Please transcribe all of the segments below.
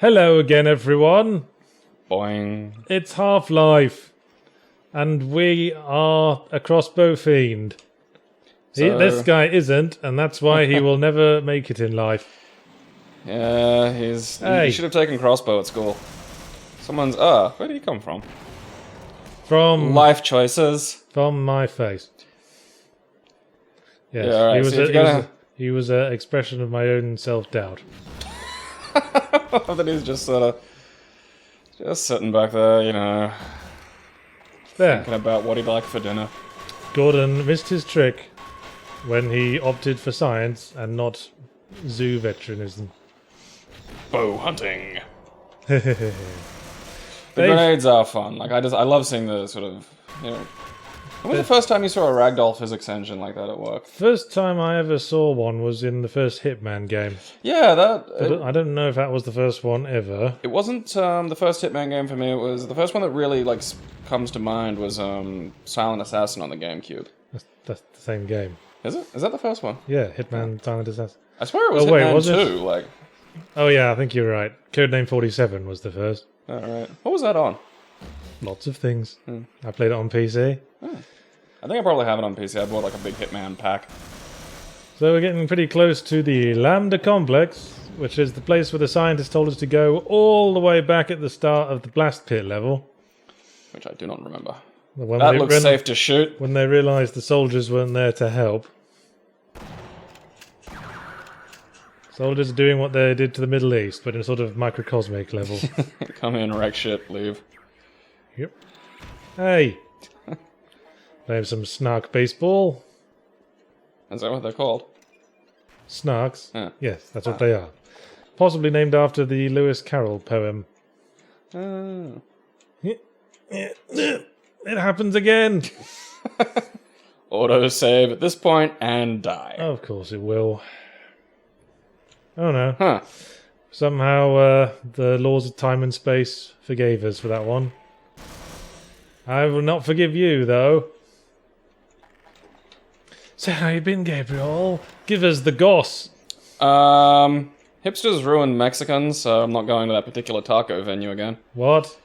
Hello again, everyone. Boing. It's Half-Life, and we are a crossbow fiend. This guy isn't, and that's why he will never make it in life. Yeah, he should have taken crossbow at school. Someone's... where did he come from? From... Life choices. From my face. Yes, Yeah, alright, he was an expression of my own self-doubt. That he's just sort of... Just sitting back there, you know... Thinking about what he'd like for dinner. Gordon missed his trick when he opted for science and not zoo veteranism. Bow hunting. The grenades are fun. Like I love seeing the sort of, you know. When was the first time you saw a ragdoll physics engine like that at work? First time I ever saw one was in the first Hitman game. Yeah, that... I don't know if that was the first one ever. It wasn't the first Hitman game for me. It was the first one that really like comes to mind was Silent Assassin on the GameCube. That's the same game. Is it? Is that the first one? Yeah, Hitman Silent Assassin. I swear it was Hitman 2. Like... Oh yeah, I think you're right. Codename 47 was the first. Alright. What was that on? Lots of things. I played it on PC. I think I probably have it on PC. I bought like a big Hitman pack. So we're getting pretty close to the Lambda complex, which is the place where the scientists told us to go all the way back at the start of the blast pit level. Which I do not remember. That looks safe to shoot. When they realised the soldiers weren't there to help. Soldiers are doing what they did to the Middle East, but in a sort of microcosmic level. Come in, wreck shit, leave. Yep. Hey! Play some snark baseball. Is that what they're called? Snarks? Yeah. Yes, that's what they are. Possibly named after the Lewis Carroll poem. It happens again! Auto-save at this point and die. Of course it will. Oh no. Huh. Somehow the laws of time and space forgave us for that one. I will not forgive you, though. So how you been, Gabriel? Give us the goss. Hipsters ruined Mexicans, so I'm not going to that particular taco venue again. What?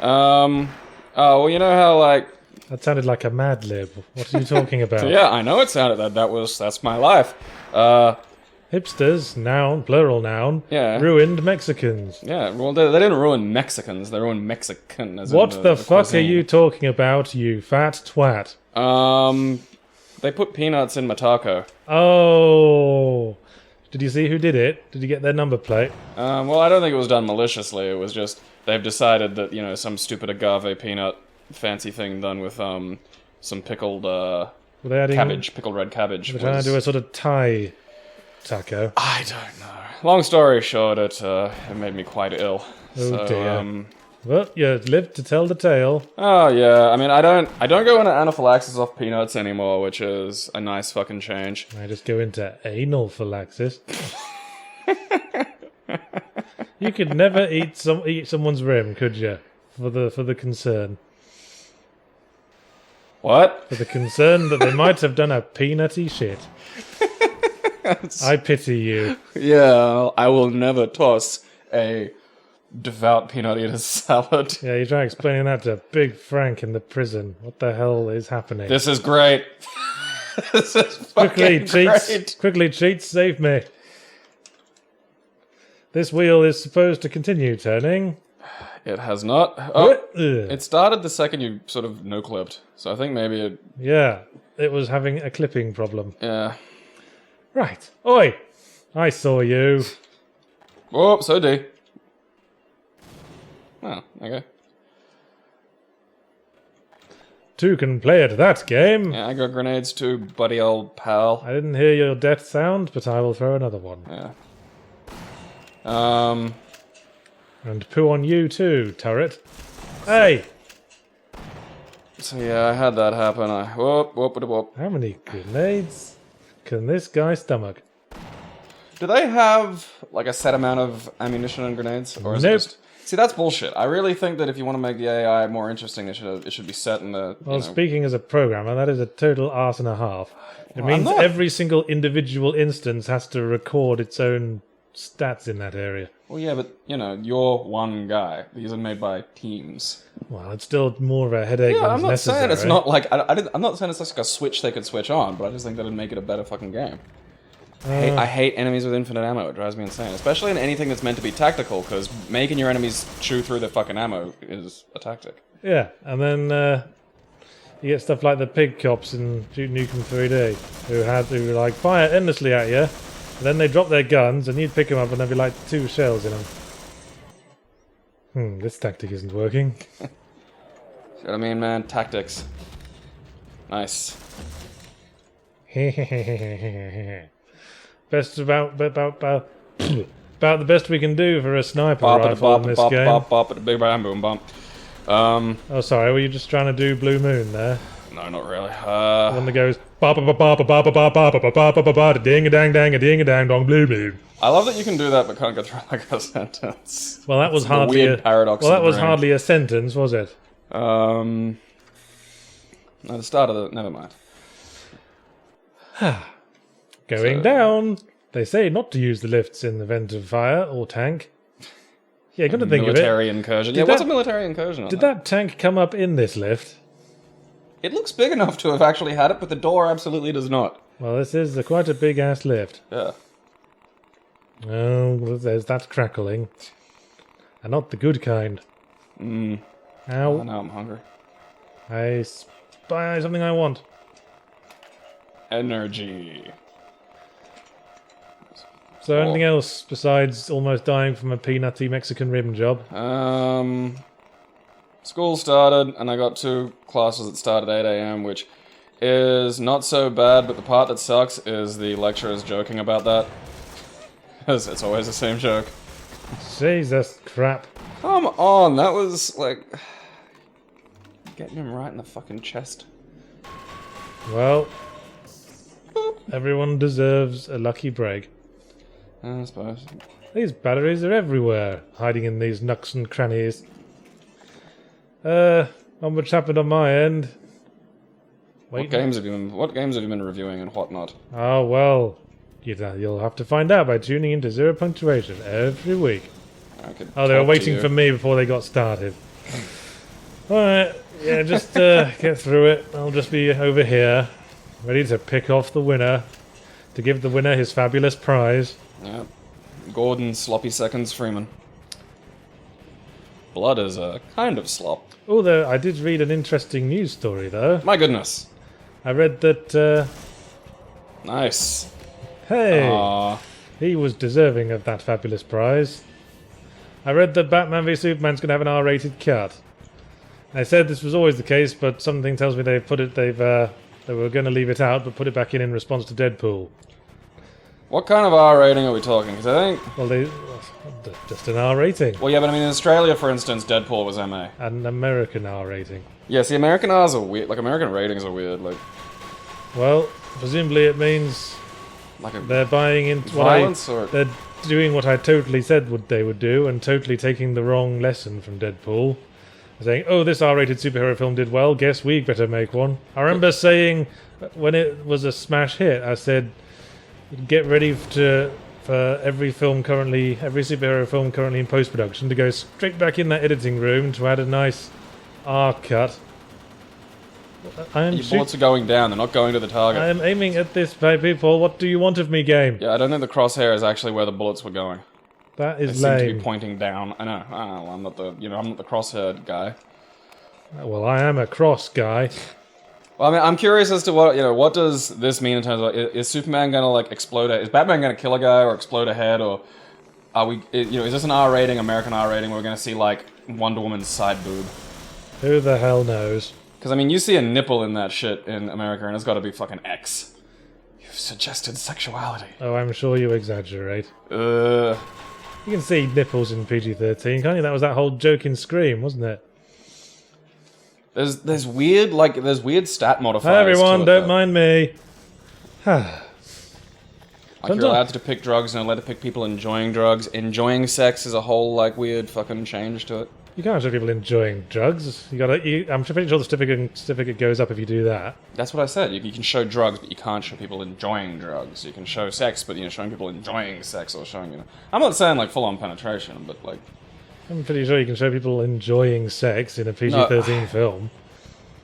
Oh, well, you know how, like... That sounded like a Mad Lib. What are you talking about? Yeah, I know it sounded that's my life. Hipsters, noun, plural noun, ruined Mexicans. Yeah, well, they didn't ruin Mexicans, they ruined Mexican. As what in the fuck are you talking about, you fat twat? They put peanuts in my taco. Oh. Did you see who did it? Did you get their number plate? Well, I don't think it was done maliciously. It was just, they've decided that, you know, some stupid agave peanut fancy thing done with, some pickled, cabbage, pickled red cabbage. We're trying to do a sort of Thai taco. I don't know. Long story short, it made me quite ill. Oh dear. Well, you lived to tell the tale. Oh yeah, I mean, I don't go into anaphylaxis off peanuts anymore, which is a nice fucking change. I just go into anal phylaxis. You could never eat someone's rim, could you? For the concern. What? For the concern that they might have done a peanutty shit. I pity you. Yeah, I will never toss a devout peanut eater's salad. Yeah, you try explaining that to Big Frank in the prison. What the hell is happening? This is great. This is fucking great. Quickly, cheats, save me. This wheel is supposed to continue turning. It has not. Oh, it started the second you sort of no-clipped. So I think maybe it... Yeah, it was having a clipping problem. Yeah. Right. Oi! I saw you. Oh, so D. Oh, okay. Two can play at that game. Yeah, I got grenades too, buddy old pal. I didn't hear your death sound, but I will throw another one. Yeah. And poo on you too, turret. Hey! So yeah, I had that happen. Whoop. How many grenades can this guy stomach? Do they have, like, a set amount of ammunition and grenades? Or is it just... See, that's bullshit. I really think that if you want to make the AI more interesting, it should be set in the... Well, speaking as a programmer, that is a total arse and a half. It means every single individual instance has to record its own stats in that area. Well, yeah, but, you know, you're one guy. These are made by teams. Well, it's still more of a headache than I'm not necessary. saying it's not like... I'm not saying it's like a switch they could switch on, but I just think that it'd make it a better fucking game. I hate enemies with infinite ammo. It drives me insane. Especially in anything that's meant to be tactical, because making your enemies chew through their fucking ammo is a tactic. Yeah, and then you get stuff like the pig cops in Duke Nukem 3D, who were like, fire endlessly at you, and then they drop their guns, and you'd pick them up, and there'd be like 2 shells in them. This tactic isn't working. See what I mean, man? Tactics. Nice. Best about the best we can do for a sniper rifle in this game. Big bam boom bump. Oh, sorry, were you just trying to do Blue Moon there? No, not really. The one that goes ding a dang dang a ding a dang dong blue moon. I love that you can do that, but can't get through like a sentence. Well, that was It's hardly weird paradox. Well, that was hardly a sentence, was it? No, the start of the. Never mind. Going down. They say not to use the lifts in the event of fire or tank. Yeah, got to think of it. Military incursion. Yeah, what's a military incursion? Did that tank come up in this lift? It looks big enough to have actually had it, but the door absolutely does not. Well, this is quite a big ass lift. Yeah. Oh, there's that crackling. And not the good kind. Ow. Oh, now I'm hungry. I spy something I want. Energy. So anything else besides almost dying from a peanutty Mexican rim job? School started, and I got 2 classes that start at 8 AM, which is not so bad, but the part that sucks is the lecturers joking about that. Because it's always the same joke. Jesus crap. Come on, that was, like... getting him right in the fucking chest. Well, everyone deserves a lucky break. I suppose. These batteries are everywhere, hiding in these nooks and crannies. Not much happened on my end. What games have you been reviewing and whatnot? Oh, well, you'll have to find out by tuning into Zero Punctuation every week. Oh, they were waiting for me before they got started. Alright, yeah, just get through it. I'll just be over here, ready to pick off the winner, to give the winner his fabulous prize. Yeah. Gordon Sloppy Seconds Freeman. Blood is a kind of slop. Although I did read an interesting news story, though. My goodness. I read that, Nice. Hey! He was deserving of that fabulous prize. I read that Batman v Superman's going to have an R-rated cut. I said this was always the case, but something tells me they were going to leave it out, but put it back in response to Deadpool. What kind of R rating are we talking? Because I think... Well, just an R rating. Well, yeah, but I mean, in Australia, for instance, Deadpool was MA. An American R rating. Yeah, see, American R's are weird. Like, American ratings are weird. Like, well, presumably it means like they're buying into violence, or they're doing what I totally said they would do, and totally taking the wrong lesson from Deadpool. Saying, oh, this R-rated superhero film did well, guess we better make one. I remember saying, when it was a smash hit, I said, get ready for every superhero film currently in post-production to go straight back in that editing room to add a nice R cut. Your bullets are going down, they're not going to the target. I am aiming at this, people. What do you want of me, game? Yeah, I don't think the crosshair is actually where the bullets were going. That is lame. lame. They seem to be pointing down. I know. Well, I'm not the crosshair guy. Well, I am a cross guy. Well, I mean, I'm curious as to what does this mean in terms of, is Superman gonna like explode? Is Batman gonna kill a guy or explode a head, or are we? Is this an R rating, American R rating? Where we're gonna see like Wonder Woman's side boob? Who the hell knows? Because I mean, you see a nipple in that shit in America, and it's got to be fucking X. You've suggested sexuality. Oh, I'm sure you exaggerate. You can see nipples in PG-13, can't you? That was that whole joke in Scream, wasn't it? There's weird stat modifiers. Hi everyone, don't though. mind me. Like you're allowed to depict drugs and allowed to depict people enjoying drugs. Enjoying sex is a whole like weird fucking change to it. You can't show people enjoying drugs. I'm pretty sure the certificate goes up if you do that. That's what I said. You can show drugs, but you can't show people enjoying drugs. You can show sex, but showing people enjoying sex or showing I'm not saying like full-on penetration, but like. I'm pretty sure you can show people enjoying sex in a PG-13 film.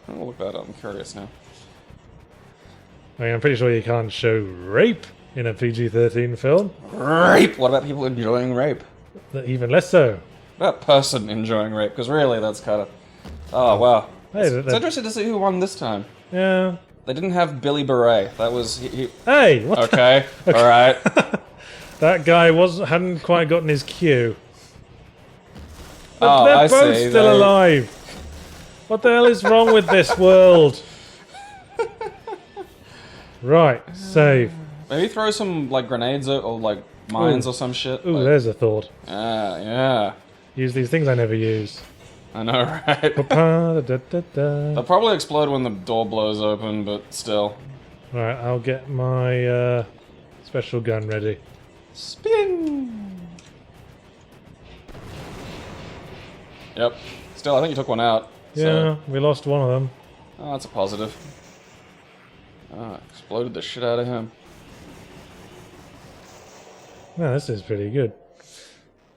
I'll look that up. I'm curious now. I mean, I'm pretty sure you can't show rape in a PG-13 film. Rape. What about people enjoying rape? Even less so. That person enjoying rape, because really, that's kind of. Oh wow! Hey, it's interesting to see who won this time. Yeah. They didn't have Billy Beret. That was Hey! What okay. All right. That guy hadn't quite gotten his cue. But they're both still alive. What the hell is wrong with this world? Right, save. Maybe throw some like grenades or like mines or some shit. Ooh, like, there's a thought. Yeah. Use these things I never use. I know, right? They'll probably explode when the door blows open, but still. Right, I'll get my special gun ready. Spin! Yep. Still, I think you took one out. Yeah, so. we lost one of them. Oh, that's a positive. Exploded the shit out of him. Yeah, this is pretty good.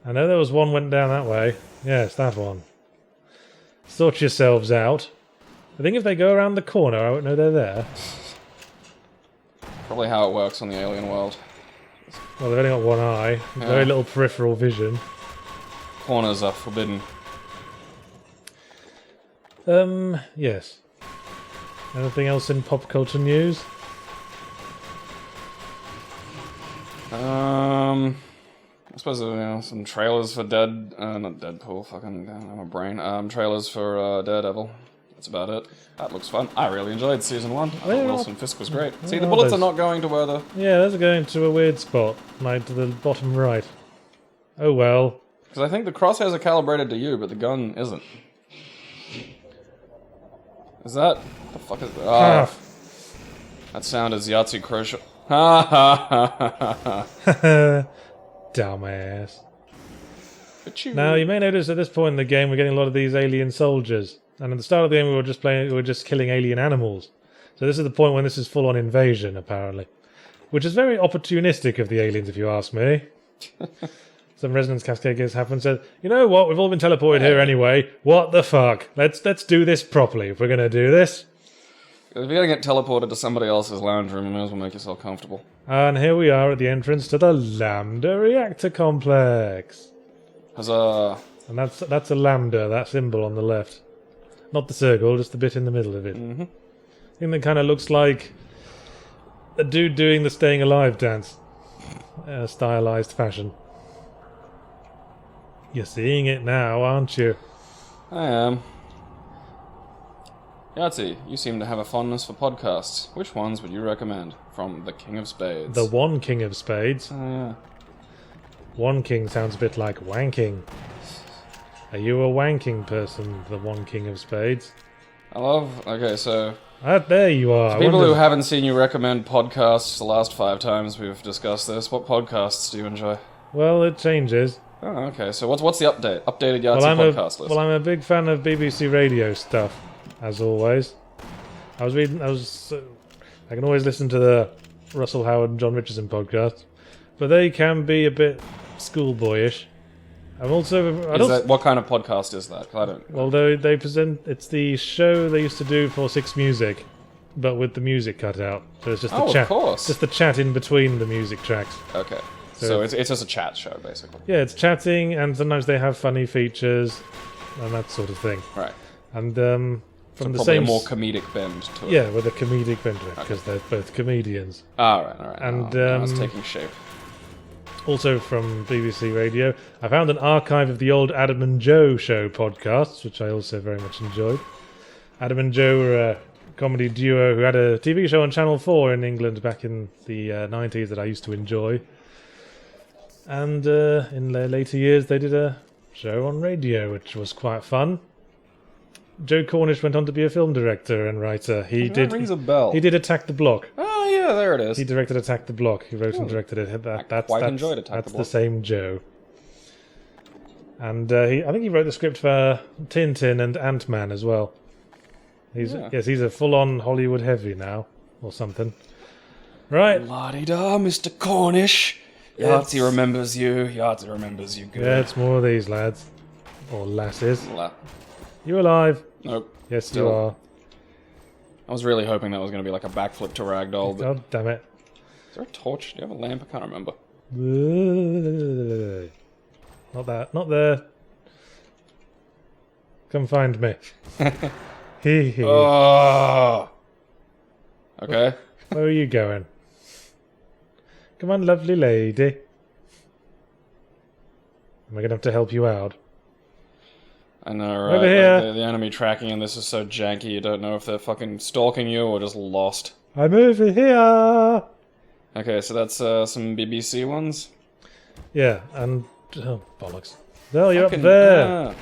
I know there was one went down that way. Yes, that one. Sort yourselves out. I think if they go around the corner, I won't know they're there. Probably how it works on the alien world. Well, they've only got one eye. Yeah. Very little peripheral vision. Corners are forbidden. Yes. Anything else in pop culture news? I suppose some trailers for not Deadpool, fucking damn, I'm a brain. Trailers for Daredevil. That's about it. That looks fun. I really enjoyed season 1. I thought Wilson Fisk was great. See, the bullets are not going to where the... Yeah, those are going to a weird spot, like to the bottom right. Oh well. Because I think the crosshairs are calibrated to you, but the gun isn't. Is that... What the fuck is that? Oh, that sound is Yahtzee Crochet. Ha ha ha ha ha. Dumbass. Now, you may notice at this point in the game we're getting a lot of these alien soldiers. And at the start of the game we were just killing alien animals. So this is the point when this is full-on invasion, apparently. Which is very opportunistic of the aliens, if you ask me. Some resonance cascade gets happened, said, you know what, we've all been teleported here anyway. What the fuck? Let's do this properly if we're going to do this. If you're going to get teleported to somebody else's lounge room, you may as well make yourself comfortable. And here we are at the entrance to the Lambda reactor complex. Huzzah. And that's a lambda, that symbol on the left. Not the circle, just the bit in the middle of it. Mm-hmm. I think that kind of looks like a dude doing the Staying Alive dance. Stylized fashion. You're seeing it now, aren't you? I am. Yahtzee, you seem to have a fondness for podcasts. Which ones would you recommend? From the King of Spades. The One King of Spades. Oh, yeah. One King sounds a bit like wanking. Are you a wanking person, the One King of Spades? Okay, so... there you are. People who haven't seen you recommend podcasts the last 5 times we've discussed this, what podcasts do you enjoy? Well, it changes. Oh, okay, so what's the update? Updated Yahtzee podcast list? Well, I'm a big fan of BBC Radio stuff, as always. I can always listen to the Russell Howard and John Richardson podcast, but they can be a bit schoolboyish. What kind of podcast is that? 'Cause I don't. Well, they present. It's the show they used to do for Six Music, but with the music cut out. So it's just the chat. Of course. Just the chat in between the music tracks. Okay. So it's just a chat show, basically. Yeah, it's chatting, and sometimes they have funny features and that sort of thing. Right. And from the probably same a more comedic bend to it. Yeah, with a comedic bend to it, because they're both comedians. All right. And now it's taking shape. Also from BBC Radio, I found an archive of the old Adam and Joe show podcasts, which I also very much enjoyed. Adam and Joe were a comedy duo who had a TV show on Channel 4 in England back in the 90s that I used to enjoy. And in their later years, they did a show on radio, which was quite fun. Joe Cornish went on to be a film director and writer. That rings a bell. He did Attack the Block. Oh, yeah, there it is. He directed Attack the Block. He wrote and directed it. I quite enjoyed Attack the Block. That's the same Joe. And I think he wrote the script for Tintin and Ant-Man as well. He's a full-on Hollywood heavy now, or something. Right. La-di-da, Mr. Cornish. Yahtzee remembers you. Yahtzee remembers you good. Yeah, it's more of these lads. Or lasses. You alive? Nope. Yes, Still. you are. I was really hoping that was going to be like a backflip to Ragdoll. But... God damn it. Is there a torch? Do you have a lamp? I can't remember. Not that. Not there. Come find me. Hee hee. Oh. Okay. Where are you going? Come on, lovely lady. Am I going to have to help you out? I know, right? Over here. Like the enemy tracking in this is so janky, you don't know if they're fucking stalking you or just lost. I'm over here! Okay, so that's some BBC ones? Yeah, and... Oh, bollocks. No, you're Fucking, up there!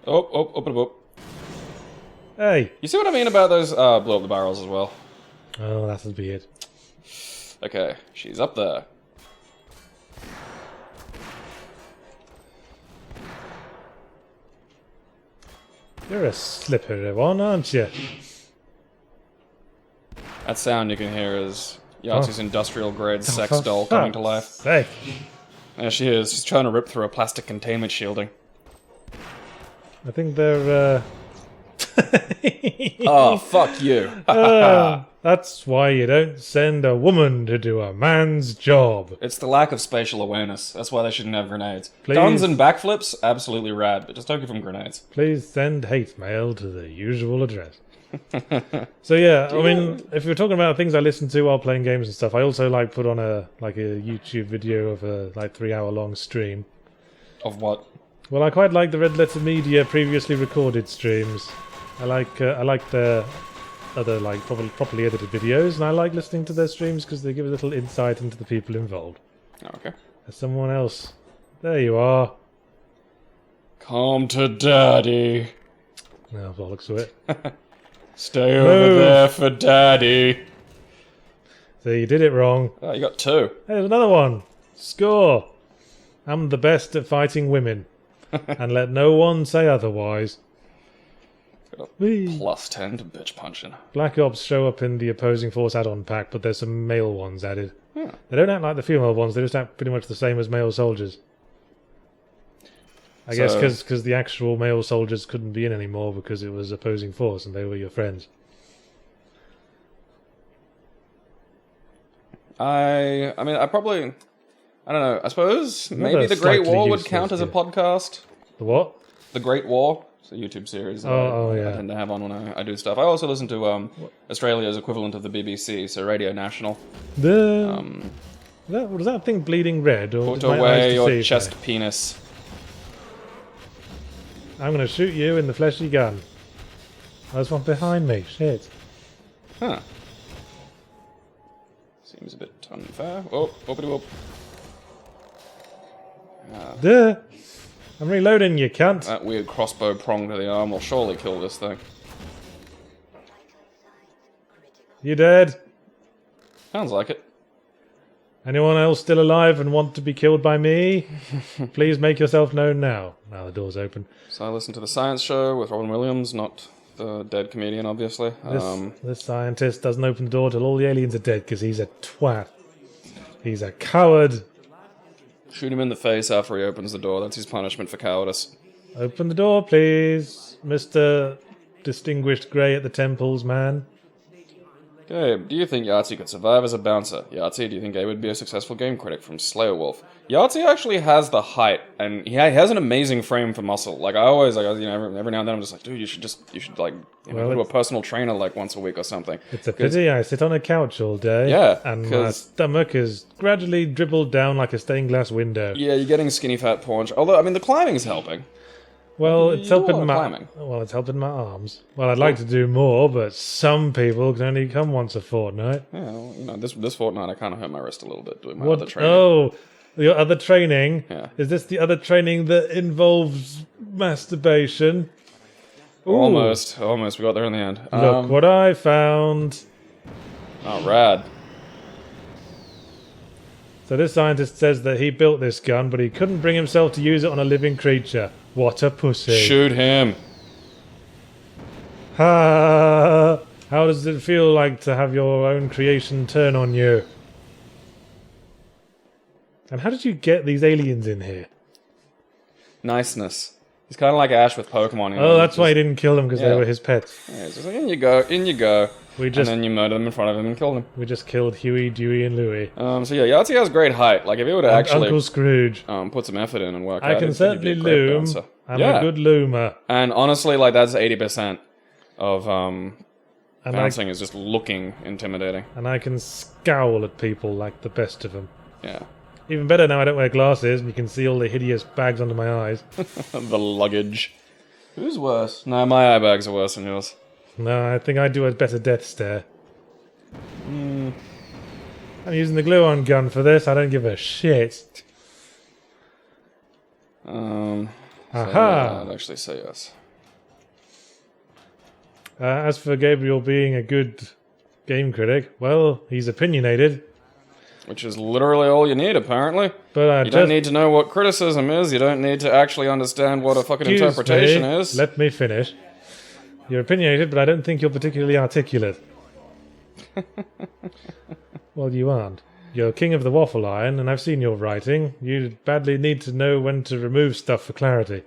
Up and up. Hey! You see what I mean about those blow up the barrels as well? Oh, that'll be it. Okay, she's up there. You're a slippery one, aren't you? That sound you can hear is Yahtzee's industrial grade sex doll coming to life. Hey! There she is. She's trying to rip through a plastic containment shielding. I think they're, Oh, fuck you. That's why you don't send a woman to do a man's job. It's the lack of spatial awareness. That's why they shouldn't have grenades. Please. Guns and backflips, absolutely rad, but just don't give them grenades. Please send hate mail to the usual address. So yeah, I mean, if you're talking about things I listen to while playing games and stuff, I also put on a YouTube video of a 3-hour long stream. Of what? Well, I quite like the Red Letter Media previously recorded streams. I like the other properly edited videos, and I like listening to their streams because they give a little insight into the people involved. Okay. There's someone else. There you are. Come to daddy. No, bollocks to it. Stay over there for daddy. So you did it wrong. Oh, you got 2. There's another one. Score. I'm the best at fighting women. And let no one say otherwise. Whee. Plus 10 to bitch punching. Black Ops show up in the opposing force add-on pack, but there's some male ones added. Huh. They don't act like the female ones, they just act pretty much the same as male soldiers. I guess because the actual male soldiers couldn't be in anymore because it was opposing force and they were your friends. I mean, I don't know, I suppose maybe Another the Great slightly War would useless count as a gift. podcast. The what? The Great War. It's a YouTube series that yeah. I tend to have on when I do stuff. I also listen to Australia's equivalent of the BBC, so Radio National. Was that thing bleeding red? Or Put away your chest penis. I'm going to shoot you in the fleshy gun. There's one behind me. Shit. Huh. Seems a bit unfair. Oh, whoopity whoop. Duh. I'm reloading, you cunt. That weird crossbow prong to the arm will surely kill this thing. You dead? Sounds like it. Anyone else still alive and want to be killed by me? Please make yourself known now. Now the door's open. So I listened to The Science Show with Robin Williams, not the dead comedian, obviously. This scientist doesn't open the door till all the aliens are dead because he's a twat. He's a coward. Shoot him in the face after he opens the door. That's his punishment for cowardice. Open the door, please, Mr. Distinguished Grey at the Temples man. Gabe, do you think Yahtzee could survive as a bouncer? Yahtzee, do you think Gabe would be a successful game critic? From Slayerwolf. Yahtzee actually has the height, and he has an amazing frame for muscle. Like, I always, every now and then I'm just like, dude, you should go to a personal trainer, once a week or something. It's a pity I sit on a couch all day. Yeah, and my stomach is gradually dribbled down like a stained glass window. Yeah, you're getting skinny fat paunch. Although, I mean, the climbing's helping. Well, it's helping climbing. It's helping my arms. Well, I'd like to do more, but some people can only come once a fortnight. Yeah, well, this fortnight I kind of hurt my wrist a little bit doing my other training. Oh, your other training? Yeah. Is this the other training that involves masturbation? Ooh. Almost. We got there in the end. Look what I found. Oh, rad. So this scientist says that he built this gun, but he couldn't bring himself to use it on a living creature. What a pussy. Shoot him. Ha! How does it feel like to have your own creation turn on you? And how did you get these aliens in here? Niceness. He's kind of like Ash with Pokemon. Oh, that's why he didn't kill them, because they were his pets. Yeah, it's just like, in you go, in you go. And then you murder them in front of him and kill them. We just killed Huey, Dewey, and Louie. So yeah, Yahtzee has great height. Like, if he would have actually... Uncle Scrooge. Put some effort in and work I out, can certainly loom. I'm a good loomer. And honestly, like, that's 80% of bouncing is just looking intimidating. And I can scowl at people like the best of them. Yeah. Even better now I don't wear glasses and you can see all the hideous bags under my eyes. The luggage. Who's worse? No, my eye bags are worse than yours. No, I think I do a better death stare. I'm using the glue-on gun for this. I don't give a shit. Aha! Yeah, I'd actually say yes. As for Gabriel being a good game critic, well, he's opinionated. Which is literally all you need, apparently. But you don't need to know what criticism is. You don't need to actually understand what a fucking interpretation is. Let me finish. You're opinionated, but I don't think you're particularly articulate. Well, you aren't. You're king of the waffle iron, and I've seen your writing. You badly need to know when to remove stuff for clarity.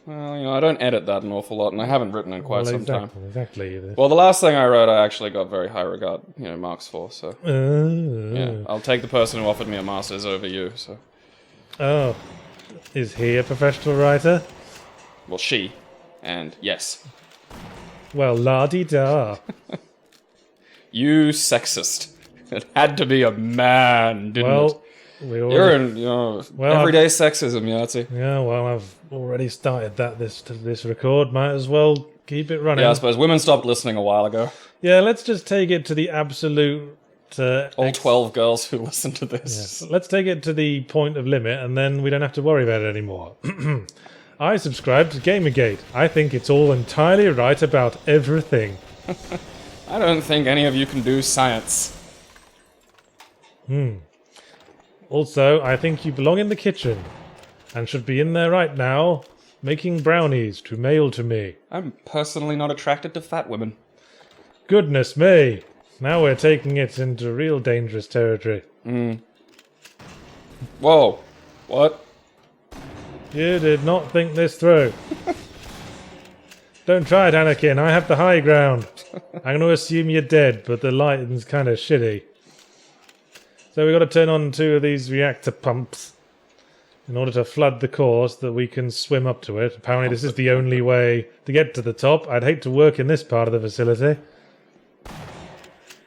Well, you know, I don't edit that an awful lot, and I haven't written in quite some time. Exactly. Well, the last thing I wrote, I actually got very high regard, marks for, so... yeah, I'll take the person who offered me a master's over you, so... Oh. Is he a professional writer? Well, she. And yes. Well, la-di-da. You sexist. It had to be a man, didn't it? You're in, everyday sexism, Yahtzee. Yeah, well, I've already started that this record. Might as well keep it running. Yeah, I suppose women stopped listening a while ago. Yeah, let's just take it to the absolute... all 12 girls who listen to this. Yeah. Let's take it to the point of limit, and then we don't have to worry about it anymore. I subscribe to Gamergate. I think it's all entirely right about everything. I don't think any of you can do science. Also, I think you belong in the kitchen, and should be in there right now, making brownies to mail to me. I'm personally not attracted to fat women. Goodness me! Now we're taking it into real dangerous territory. Whoa. What? You did not think this through. Don't try it, Anakin. I have the high ground. I'm going to assume you're dead, but the lighting's kind of shitty. So we've got to turn on 2 of these reactor pumps in order to flood the core so that we can swim up to it. Apparently this is the only way to get to the top. I'd hate to work in this part of the facility.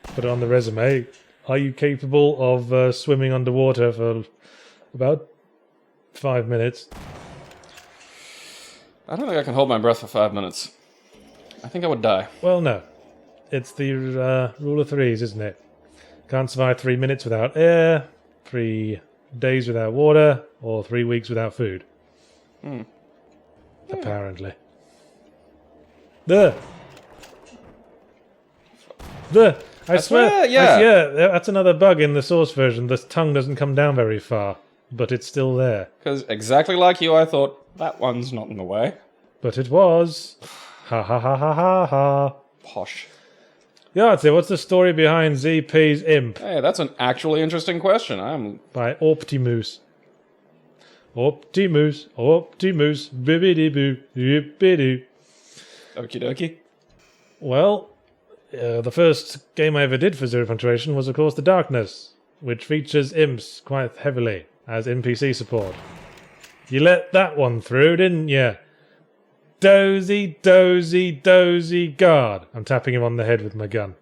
Put it on the resume. Are you capable of swimming underwater for about 5 minutes? I don't think I can hold my breath for 5 minutes. I think I would die. Well, no. It's the rule of threes, isn't it? Can't survive 3 minutes without air, 3 days without water, or 3 weeks without food. Apparently. I swear, yeah, that's another bug in the source version. The tongue doesn't come down very far, but it's still there. Because exactly like you, I thought, that one's not in the way. But it was. Ha ha ha ha ha ha. Posh. Yeah, so what's the story behind ZP's Imp? Hey, that's an actually interesting question. By Optimus. Optimus, bibbidi-boo, yibbidi. Okie dokie. Well, the first game I ever did for Zero Punctuation was, of course, The Darkness, which features imps quite heavily as NPC support. You let that one through, didn't you? Dozy, dozy, dozy guard. I'm tapping him on the head with my gun.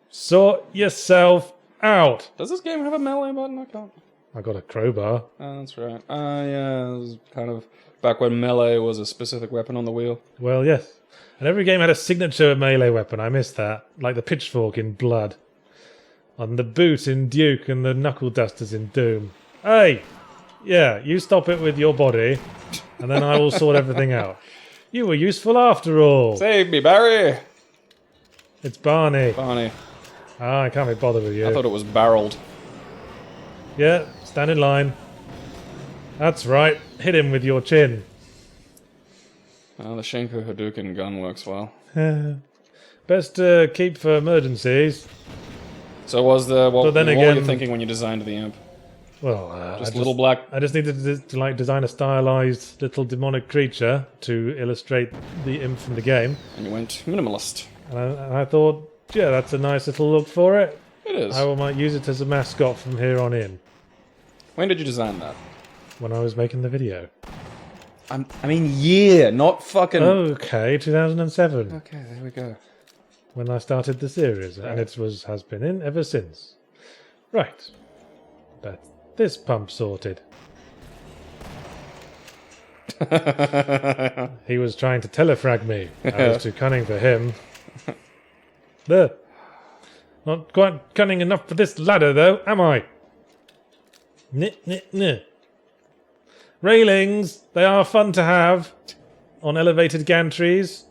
Sort yourself out. Does this game have a melee button? I can't. I got a crowbar. Oh, that's right. Yeah, it was kind of back when melee was a specific weapon on the wheel. Well, yes. And every game had a signature melee weapon. I missed that. Like the pitchfork in Blood. On the boot in Duke and the knuckle dusters in Doom. Hey! Yeah, you stop it with your body, and then I will sort everything out. You were useful after all. Save me, Barry! It's Barney. Barney. Ah, I can't be bothered with you. I thought it was barreled. Yeah, stand in line. That's right. Hit him with your chin. Well, the Shenko Hadouken gun works well. Best to keep for emergencies. So what were again, you thinking when you designed the imp? Well, Just little black... I just needed to like design a stylized little demonic creature to illustrate the imp from the game. And you went minimalist. And I thought, yeah, that's a nice little look for it. It is. I might use it as a mascot from here on in. When did you design that? When I was making the video. I mean year, not fucking... Okay, 2007. Okay, there we go. When I started the series, and it has been in ever since. Right. But this pump sorted. He was trying to telefrag me. I was too cunning for him. There. Not quite cunning enough for this ladder, though, am I? Nit. Railings, they are fun to have on elevated gantries.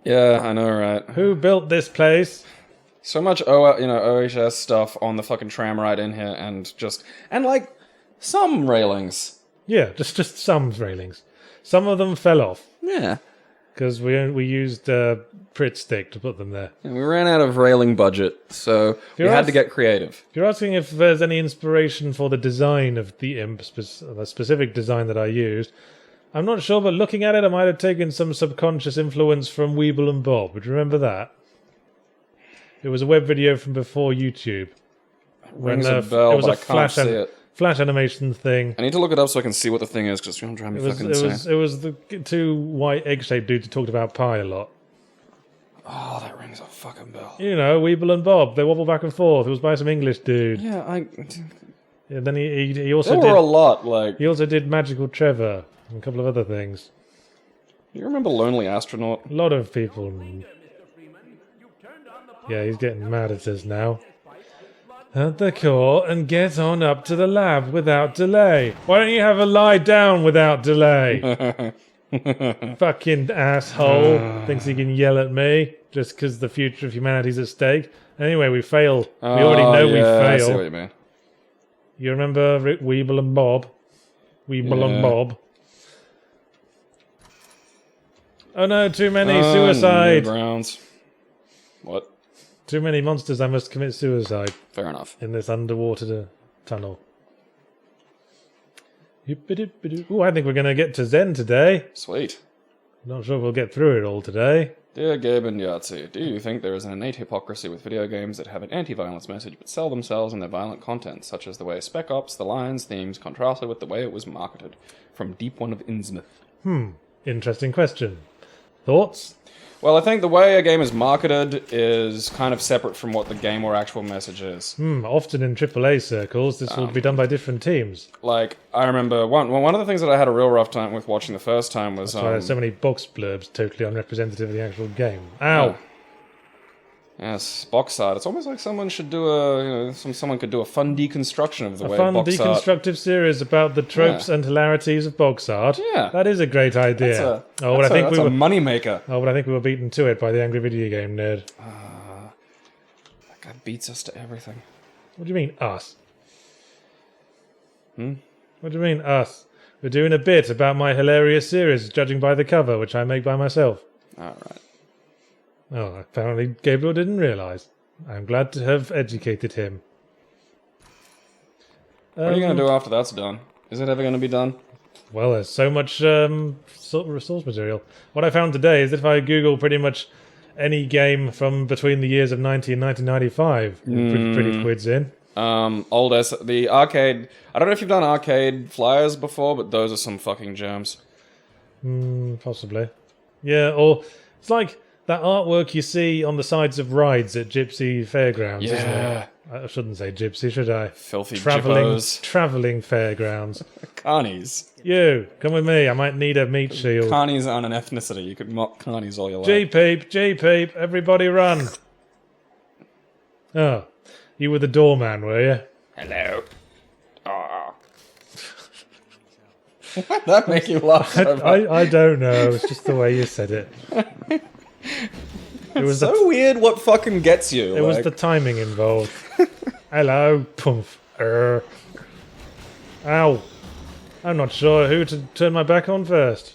Yeah, I know, right? Who built this place? So much OHS stuff on the fucking tram ride in here, and like some railings. Yeah, just some railings. Some of them fell off Yeah. because we used Prit stick to put them there. And we ran out of railing budget, so we had to get creative. If you're asking if there's any inspiration for the design of the imp, the specific design that I used, I'm not sure, but looking at it, I might have taken some subconscious influence from Weeble and Bob. Would you remember that? It was a web video from before YouTube. Rings a bell, it was but a I can't see it. flash animation thing. I need to look it up so I can see what the thing is, because you're driving me fucking insane. It was the two white egg-shaped dudes who talked about pie a lot. Oh, that rings a fucking bell. You know, Weeble and Bob. They wobble back and forth. It was by some English dude. Yeah, Yeah, then he also there did... were a lot, like... He also did Magical Trevor and a couple of other things. You remember Lonely Astronaut? A lot of people... Yeah, he's getting mad at us now. At the core and get on up to the lab without delay. Why don't you have a lie down without delay? Fucking asshole. Thinks he can yell at me just because the future of humanity's at stake. Anyway, we failed. We already know we failed. I see what you mean. You remember Weeble and Bob? Weeble and Bob. Oh no, too many suicide. Grounds. What? Too many monsters, I must commit suicide. Fair enough. In this underwater tunnel. Ooh, I think we're going to get to Zen today. Sweet. Not sure if we'll get through it all today. Dear Gabe and Yahtzee, do you think there is an innate hypocrisy with video games that have an anti-violence message but sell themselves in their violent content, such as the way Spec Ops, the lines, themes, contrasted with the way it was marketed? From Deep One of Innsmouth. Interesting question. Thoughts? Well, I think the way a game is marketed is kind of separate from what the game or actual message is. Often in AAA circles, this will be done by different teams. Like, I remember one of the things that I had a real rough time with watching the first time was... That's why there's so many box blurbs totally unrepresentative of the actual game. Ow! Yes, box art. It's almost like someone should do someone could do a fun deconstruction of the way fun box art... deconstructive series about the tropes and hilarities of box art. Yeah. That is a great idea. That's a moneymaker. Oh, but I think we were beaten to it by the Angry Video Game Nerd. That guy beats us to everything. What do you mean, us? What do you mean, us? We're doing a bit about my hilarious series, judging by the cover, which I make by myself. Alright. Oh, apparently Gabriel didn't realise. I'm glad to have educated him. What are you going to do after that's done? Is it ever going to be done? Well, there's so much resource material. What I found today is that if I Google pretty much any game from between the years of 90 and 1995, pretty quids in. The arcade... I don't know if you've done arcade flyers before, but those are some fucking gems. Possibly. Yeah, or it's like that artwork you see on the sides of rides at Gypsy Fairgrounds, isn't it? I shouldn't say Gypsy, should I? Filthy Travelling fairgrounds. Carnies. You, come with me, I might need a meat shield. Carnies aren't an ethnicity, you could mock carnies all your life. G-Peep, everybody run. Oh, you were the doorman, were you? Hello. Oh. Why'd that make you laugh so much? I don't know, it's just the way you said it. It was so weird what fucking gets you. It was the timing involved. Hello, poof. Ow! I'm not sure who to turn my back on first.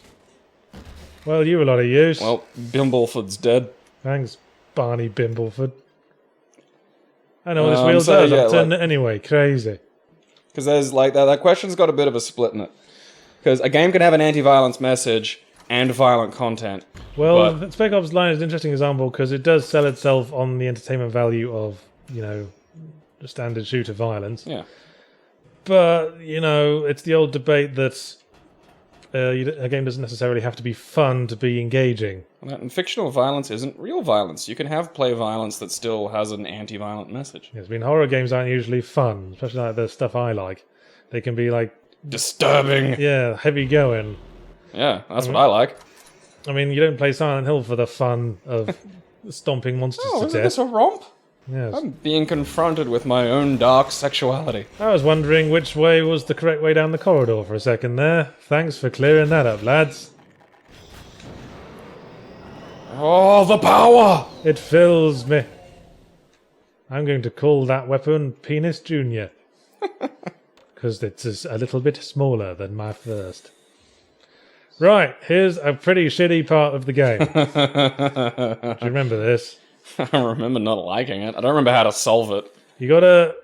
Well, you're a lot of use. Well, Bimbleford's dead. Thanks, Barney Bimbleford. I know what this wheel so, does. yeah, I've turned it anyway. Crazy. Because there's like that question's got a bit of a split in it. Because a game can have an anti-violence message and violent content. Well, but Spec Ops Line is an interesting example because it does sell itself on the entertainment value of, standard shooter violence. yeah. But, it's the old debate that a game doesn't necessarily have to be fun to be engaging. And fictional violence isn't real violence. You can have play violence that still has an anti-violent message. Yes, horror games aren't usually fun, especially like the stuff I like. They can be Disturbing. Yeah, heavy going. Yeah, that's what I like. You don't play Silent Hill for the fun of stomping monsters to Isn't death. this a romp? Yes. I'm being confronted with my own dark sexuality. I was wondering which way was the correct way down the corridor for a second there. Thanks for clearing that up, lads. Oh, the power! It fills me. I'm going to call that weapon Penis Junior. Because it's a little bit smaller than my first. Right, here's a pretty shitty part of the game. Do you remember this? I remember not liking it. I don't remember how to solve it. You gotta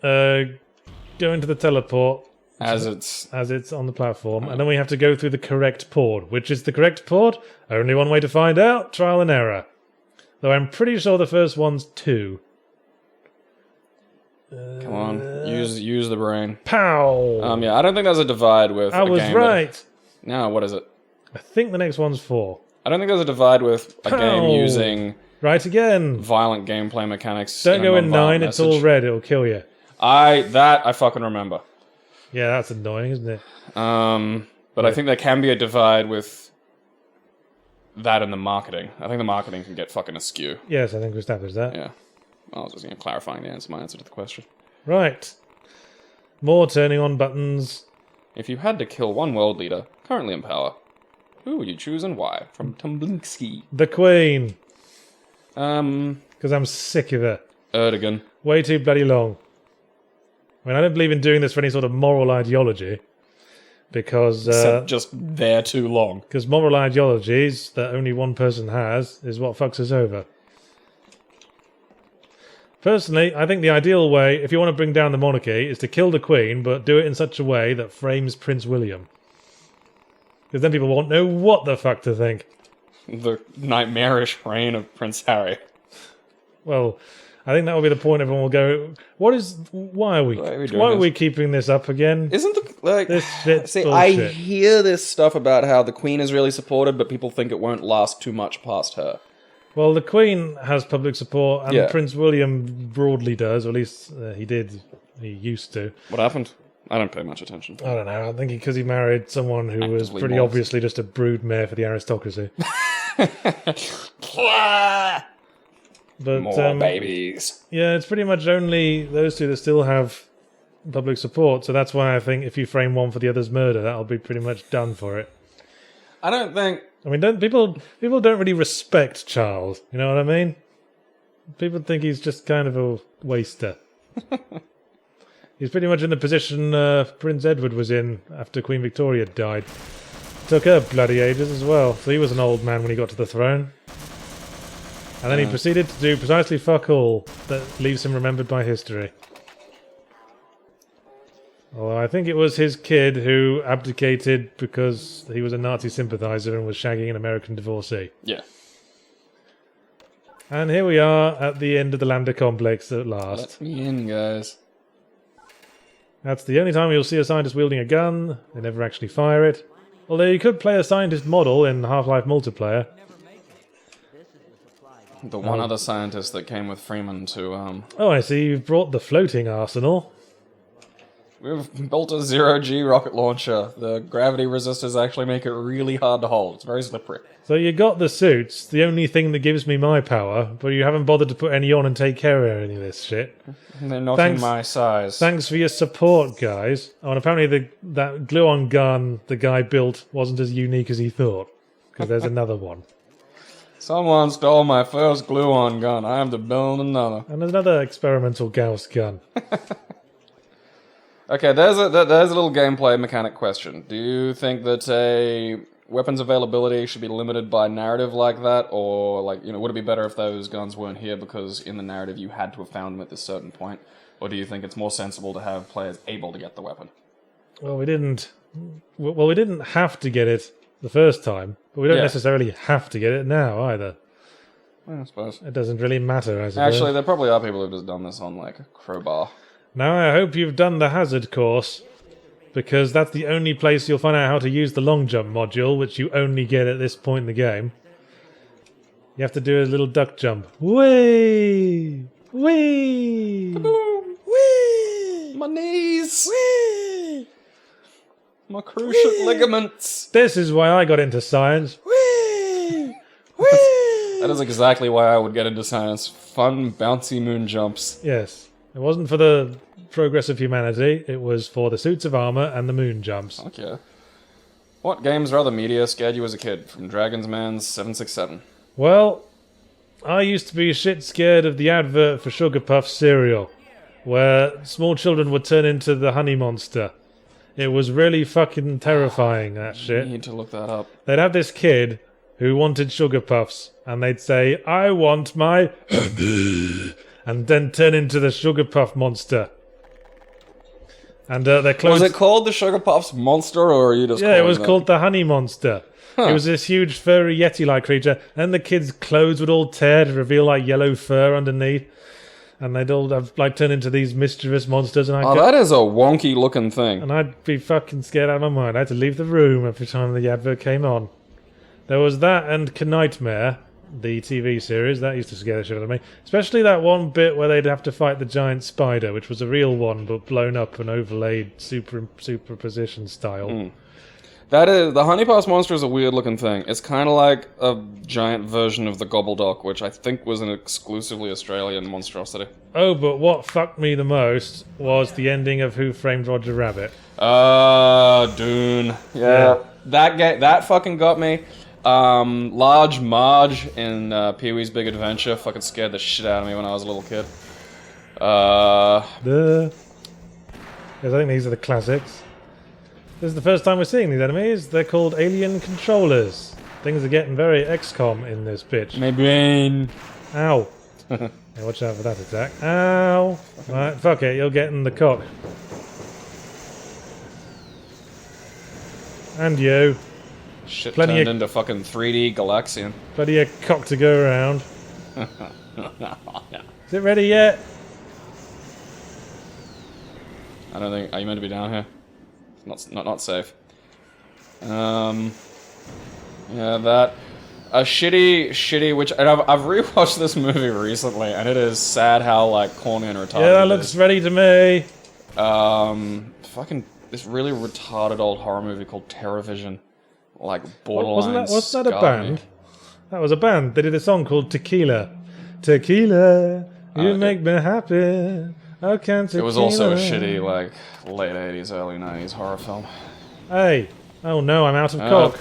go into the teleport As it's on the platform, and then we have to go through the correct port. Which is the correct port? Only one way to find out, trial and error. Though I'm pretty sure the first one's 2. Come on, use the brain. Pow! Yeah, I don't think there's a divide with. I was right. No, what is it? I think the next one's 4. I don't think there's a divide with a game using right again. Violent gameplay mechanics. Don't go in 9. It's all red. It'll kill you. I fucking remember. Yeah, that's annoying, isn't it? But I think there can be a divide with that and the marketing. I think the marketing can get fucking askew. Yes, I think we established that. Yeah. I was just clarifying my answer to the question. Right. More turning on buttons. If you had to kill one world leader currently in power, who would you choose and why? From Tumblinsky. The Queen. Erdogan. Because I'm sick of her. Way too bloody long. I don't believe in doing this for any sort of moral ideology. Because... Except just there too long. Because moral ideologies that only one person has is what fucks us over. Personally, I think the ideal way, if you want to bring down the monarchy, is to kill the Queen, but do it in such a way that frames Prince William. Because then people won't know what the fuck to think. The nightmarish reign of Prince Harry. Well, I think that will be the point. Everyone will go, why are we keeping this up again? Isn't this shit's see, bullshit. I hear this stuff about how the Queen is really supported, but people think it won't last too much past her. Well, the Queen has public support, and Yeah. Prince William broadly does, or at least he used to. What happened? I don't pay much attention. I don't know, I think because he married someone who was Actively pretty was. obviously just a broodmare for the aristocracy. But, More babies. Yeah, it's pretty much only those two that still have public support, so that's why I think if you frame one for the other's murder, that'll be pretty much done for it. I don't think... People don't really respect Charles, you know what I mean? People think he's just kind of a waster. He's pretty much in the position Prince Edward was in after Queen Victoria died. Took her bloody ages as well, so he was an old man when he got to the throne. And then he proceeded to do precisely fuck all that leaves him remembered by history. Well, I think it was his kid who abdicated because he was a Nazi sympathizer and was shagging an American divorcee. Yeah. And here we are at the end of the Lambda complex at last. Let me in, guys. That's the only time you'll see a scientist wielding a gun. They never actually fire it. Although you could play a scientist model in Half-Life multiplayer. The one other scientist that came with Freeman to... Oh, I see. You've brought the floating arsenal. We've built a zero-G rocket launcher. The gravity resistors actually make it really hard to hold. It's very slippery. So you got the suits, the only thing that gives me my power, but you haven't bothered to put any on and take care of any of this shit. They're not in my size. Thanks for your support, guys. Oh, and apparently that glue-on gun the guy built wasn't as unique as he thought, because there's another one. Someone stole my first glue-on gun. I have to build another. And there's another experimental Gauss gun. Okay, there's a little gameplay mechanic question. Do you think that weapons availability should be limited by narrative like that, or like, would it be better if those guns weren't here because in the narrative you had to have found them at this certain point, or do you think it's more sensible to have players able to get the weapon? Well, we didn't have to get it the first time, but we don't necessarily have to get it now either. I suppose it doesn't really matter. I suppose. Actually, there probably are people who've just done this on like a crowbar. Now I hope you've done the hazard course, because that's the only place you'll find out how to use the long jump module, which you only get at this point in the game. You have to do a little duck jump. Whee! Whee! Kaboom! Whee! My knees! Whee! My cruciate ligaments! This is why I got into science. Whee! Whee! That is exactly why I would get into science. Fun, bouncy moon jumps. Yes. It wasn't for the progress of humanity, it was for the suits of armor and the moon jumps. Okay. What games or other media scared you as a kid? From Dragon's Man's 767. Well, I used to be shit scared of the advert for Sugar Puff cereal, where small children would turn into the honey monster. It was really fucking terrifying, that shit. I need to look that up. They'd have this kid who wanted Sugar Puffs, and they'd say, I want my... and then turn into the Sugar Puff monster. And their clothes... Was it called the Sugar Puffs monster, or are you just Yeah, it was called the Honey Monster. Huh. It was this huge furry Yeti-like creature, and the kids' clothes would all tear to reveal like yellow fur underneath, and they'd all have like turn into these mischievous monsters. And that is a wonky looking thing. And I'd be fucking scared out of my mind. I had to leave the room every time the advert came on. There was that and Knightmare, the TV series, that used to scare the shit out of me. Especially that one bit where they'd have to fight the giant spider, which was a real one, but blown up and overlaid superposition style. That is, the Honey Puffs monster is a weird looking thing. It's kind of like a giant version of the Gobbledoc, which I think was an exclusively Australian monstrosity. Oh, but what fucked me the most was the ending of Who Framed Roger Rabbit. Dune. Yeah. That fucking got me. Large Marge in Pee-wee's Big Adventure fucking scared the shit out of me when I was a little kid. Yes, I think these are the classics. This is the first time we're seeing these enemies. They're called alien controllers. Things are getting very XCOM in this bitch. My brain. Ow. Yeah, watch out for that attack. Ow. Right, fuck it, you're getting the cock. And you. Shit Plenty turned of- into fucking 3D Galaxian. Plenty of cock to go around. Is it ready yet? I don't think... Are you meant to be down here? Not safe. Yeah, that... A shitty... Which... And I've rewatched this movie recently, and it is sad how, like, corny and retarded Yeah, that it looks is. ready to me. Fucking... This really retarded old horror movie called Terrorvision. Like, borderline Wasn't that a band? That was a band. They did a song called Tequila. Tequila, you make me happy. Oh, can't tequila. It was also a shitty, like, late 80s, early 90s horror film. Hey. Oh no, I'm out of cock.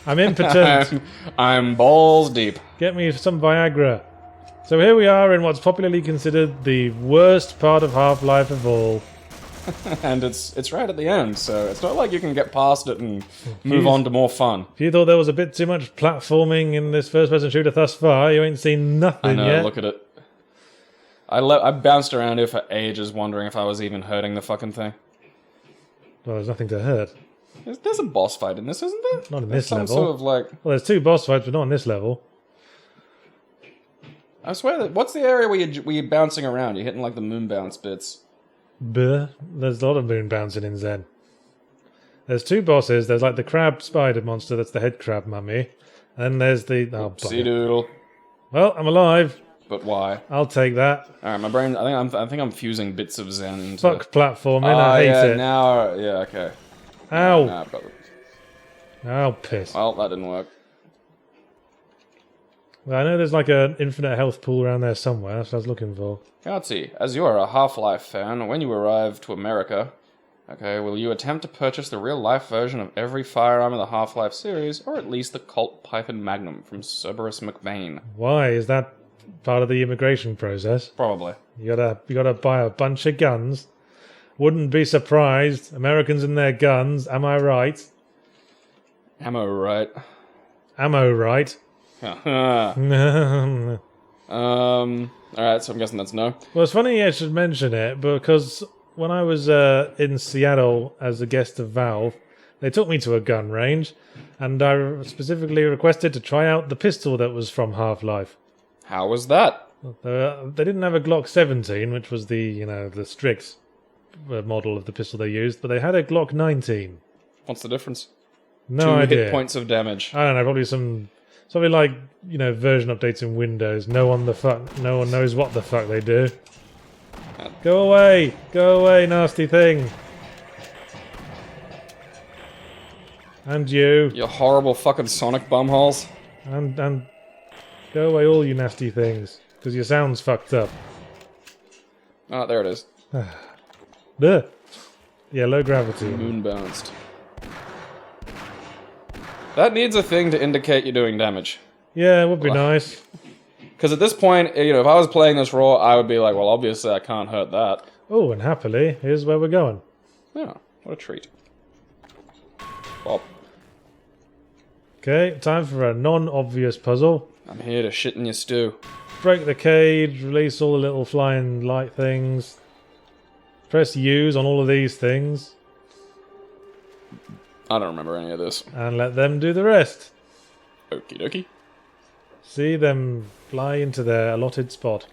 I'm impotent. I'm balls deep. Get me some Viagra. So here we are in what's popularly considered the worst part of Half-Life of all. And it's right at the end, so it's not like you can get past it and move on to more fun. If you thought there was a bit too much platforming in this first-person shooter thus far, you ain't seen nothing I know, yet. look at it. I bounced around here for ages wondering if I was even hurting the fucking thing. Well, there's nothing to hurt. There's a boss fight in this, isn't there? Not in this Some level. sort of like... Well, there's two boss fights, but not on this level. I swear, what's the area where you're bouncing around? You're hitting like the moon bounce bits. Buh. There's a lot of moon bouncing in Zen. There's two bosses. There's like the crab spider monster, that's the head crab mummy. And there's the... Oh, See bugger. doodle. Well, I'm alive. But why? I'll take that. Alright, my brain... I think I'm fusing bits of Zen into... Fuck platforming, I hate yeah, it. now... Yeah, okay. Ow. Now I've got it. Oh, piss. Well, that didn't work. Well, I know there's like an infinite health pool around there somewhere. That's what I was looking for. Yahtzee, as you are a Half-Life fan, when you arrive to America, okay, will you attempt to purchase the real-life version of every firearm in the Half-Life series, or at least the Colt Python Magnum from Cerberus McBain? Why? Is that part of the immigration process? Probably. You gotta buy a bunch of guns, Wouldn't be surprised. Americans and their guns. Am I right? Ammo, right? Ammo right. Alright, so I'm guessing that's no. Well, it's funny I should mention it because when I was in Seattle as a guest of Valve, they took me to a gun range, and I specifically requested to try out the pistol that was from Half-Life. How was that? They didn't have a Glock 17, which was the strict model of the pistol they used, but they had a Glock 19. What's the difference? No 2 idea. hit points of damage. I don't know, probably something like, version updates in Windows. No one knows what the fuck they do. Go away, nasty thing. And you. You horrible fucking Sonic bumholes. And go away, all you nasty things. Because your sound's fucked up. Ah, there it is. Duh. Yeah, low gravity. Moon bounced. That needs a thing to indicate you're doing damage. Yeah, it would be nice. Because at this point, if I was playing this raw, I would be like, well, obviously I can't hurt that. Oh, and happily, here's where we're going. Yeah, what a treat. Bob. Okay, time for a non-obvious puzzle. I'm here to shit in your stew. Break the cage, release all the little flying light things. Press U's on all of these things. I don't remember any of this. And let them do the rest. Okie dokie. See them fly into their allotted spot.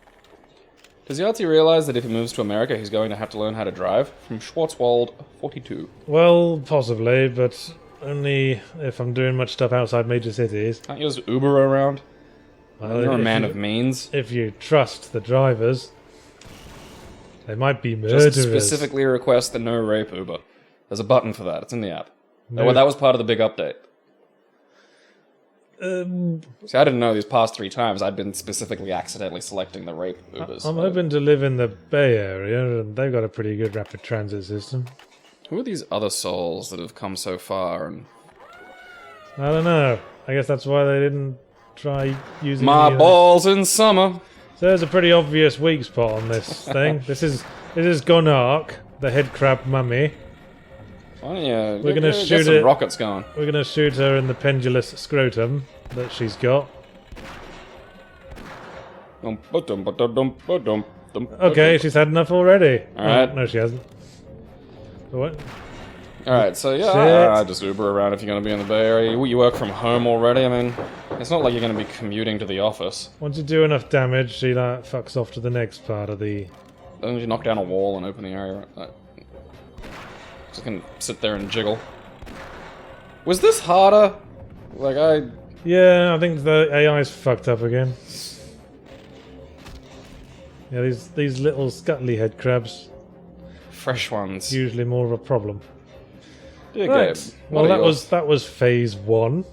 Does Yahtzee realize that if he moves to America, he's going to have to learn how to drive? From Schwarzwald 42. Well, possibly, but only if I'm doing much stuff outside major cities. Can't you just Uber around? Well, You're a man of means. If you trust the drivers, they might be murderers. Just specifically request the no rape Uber. There's a button for that. It's in the app. No. Well, that was part of the big update. See, I didn't know these past 3 times I'd been specifically accidentally selecting the rape Ubers. I'm hoping to live in the Bay Area, and they've got a pretty good rapid transit system. Who are these other souls that have come so far? And I don't know. I guess that's why they didn't try using my balls in summer. So there's a pretty obvious weak spot on this thing. This is Gonark, the head crab mummy. Why don't you We're gonna get shoot some it. rockets going. We're gonna shoot her in the pendulous scrotum that she's got. Okay, she's had enough already. Alright. Oh, no, she hasn't. What? Alright, so yeah, I just Uber around if you're going to be in the Bay Area. You work from home already, I mean, it's not like you're going to be commuting to the office. Once you do enough damage, she fucks off to the next part of the... Then you knock down a wall and open the area. Just can sit there and jiggle. Was this harder? Yeah, I think the AI's fucked up again. Yeah, these little scuttly head crabs. Fresh ones. Usually more of a problem. Dear Right. Gabe, Well, that was phase 1.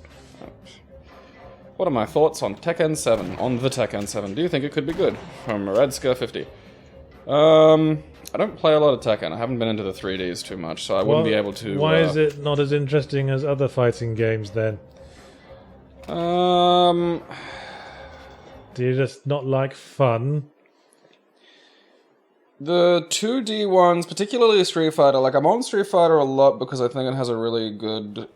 What are my thoughts on Tekken 7? On the Tekken 7. Do you think it could be good? From Redska 50. I don't play a lot of Tekken. I haven't been into the 3Ds too much, so I wouldn't be able to... Why is it not as interesting as other fighting games, then? Do you just not like fun? The 2D ones, particularly Street Fighter, I'm on Street Fighter a lot because I think it has a really good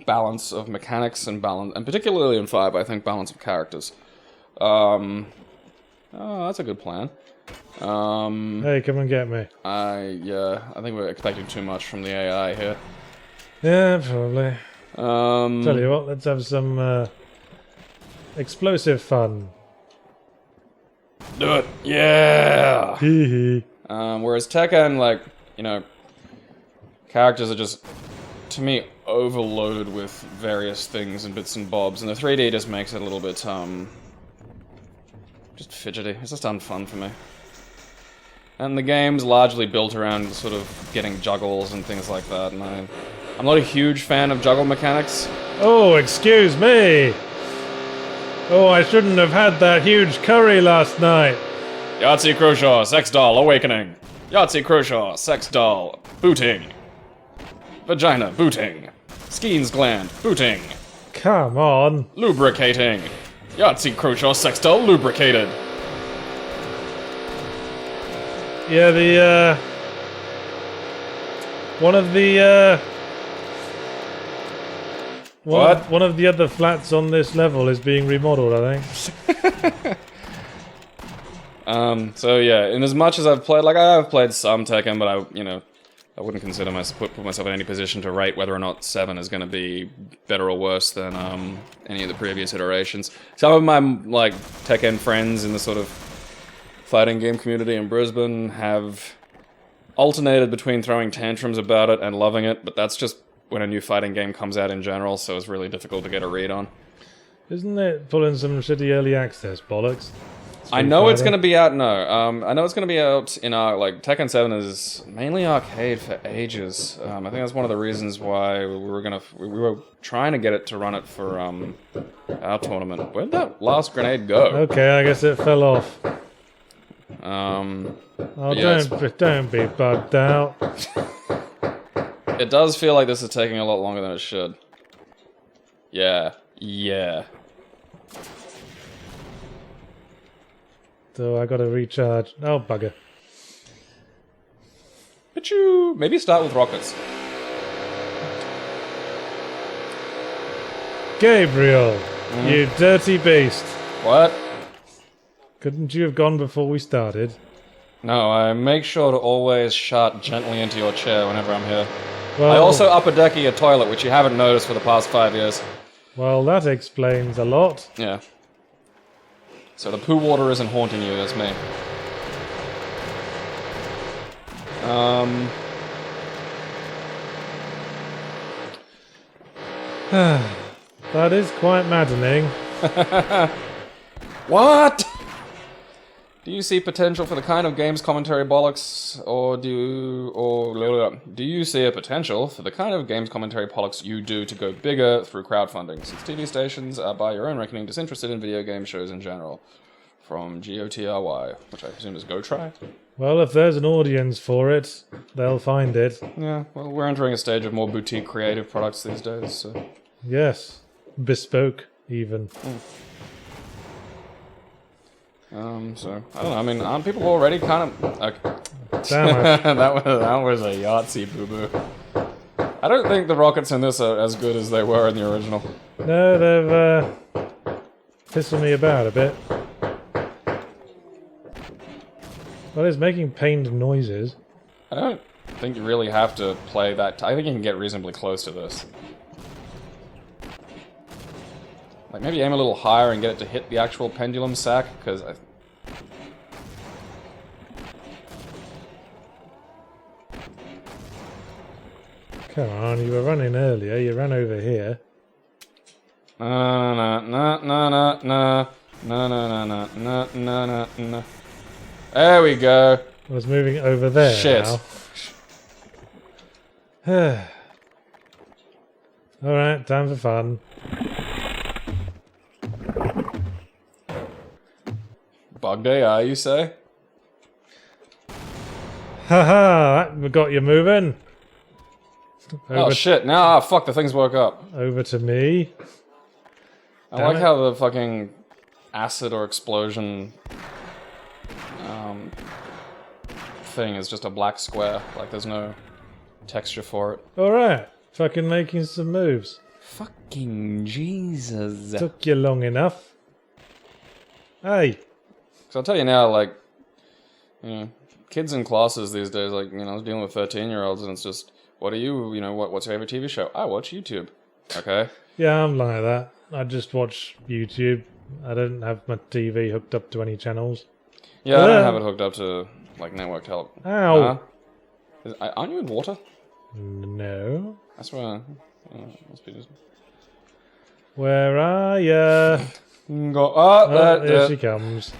balance of mechanics and balance, and particularly in 5, I think balance of characters. Oh, that's a good plan. Hey, come and get me. I think we're expecting too much from the AI here. Yeah, probably. Tell you what, let's have some explosive fun. Do it! Yeah! Hee hee. Whereas Tekken, characters are just, to me, overloaded with various things and bits and bobs, and the 3D just makes it a little bit, just fidgety. It's just unfun for me. And the game's largely built around sort of getting juggles and things like that, and I'm not a huge fan of juggle mechanics. Oh, excuse me! Oh, I shouldn't have had that huge curry last night. Yahtzee Croshaw, sex doll, awakening. Yahtzee Croshaw, sex doll, booting. Vagina, booting. Skeens gland, booting. Come on. Lubricating. Yahtzee Croshaw, sex doll, lubricated. Yeah, One of the What? one of the other flats on this level is being remodeled, I think. So yeah, in as much as I've played, like I've played some Tekken, but I wouldn't consider put myself in any position to rate whether or not 7 is going to be better or worse than any of the previous iterations. Some of my like Tekken friends in the sort of fighting game community in Brisbane have alternated between throwing tantrums about it and loving it, but that's just when a new fighting game comes out in general, so it's really difficult to get a read on. Isn't it pulling some shitty early access bollocks? I know it's going to be out. No, I know it's going to be out in our like Tekken 7 is mainly arcade for ages. I think that's one of the reasons why we were trying to get it to run it for our tournament. Where'd that last grenade go? Okay, I guess it fell off. Yeah, Don't be bugged out. It does feel like this is taking a lot longer than it should. Yeah. So I gotta recharge. Oh, bugger. Achoo! Maybe start with rockets. Gabriel, you dirty beast. What? Couldn't you have gone before we started? No, I make sure to always shart gently into your chair whenever I'm here. Well, I also upper deck your toilet, which you haven't noticed for the past 5 years. Well, that explains a lot. Yeah. So the poo water isn't haunting you, it's me. That is quite maddening. What? Do you see potential for the kind of games commentary bollocks, or do you see a potential for the kind of games commentary bollocks you do to go bigger through crowdfunding, since TV stations are, by your own reckoning, disinterested in video game shows in general? From GOTRY, which I presume is Go Try. Well, if there's an audience for it, they'll find it. Yeah, well, we're entering a stage of more boutique creative products these days, so... Yes. Bespoke, even. So, I don't know, I mean, aren't people already kind of... Okay. Damn it. that was a Yahtzee boo-boo. I don't think the rockets in this are as good as they were in the original. No, they've, pissing me about a bit. Well, it's making pained noises. I don't think you really have to play that... I think you can get reasonably close to this. Like, maybe aim a little higher and get it to hit the actual pendulum sack, because I... Come on, you were running earlier. You ran over here. There we go. I was moving over there. Shit. Now. Alright, time for fun. Bug day, you say? Haha, that got you moving. Oh shit, now, fuck, the things woke up. Over to me. I like how the fucking acid or explosion thing is just a black square. Like, there's no texture for it. Alright, fucking making some moves. Fucking Jesus. Took you long enough. Hey. So I'll tell you now, like, you know, kids in classes these days, like, you know, I was dealing with 13-year-olds and it's just, what are you know, what's your favorite TV show? I watch YouTube. Okay? Yeah, I'm like that. I just watch YouTube. I don't have my TV hooked up to any channels. Yeah, I don't have it hooked up to, like, network help. Ow! Aren't you in water? No. I swear. Must be just... Where are ya? Go, There she comes.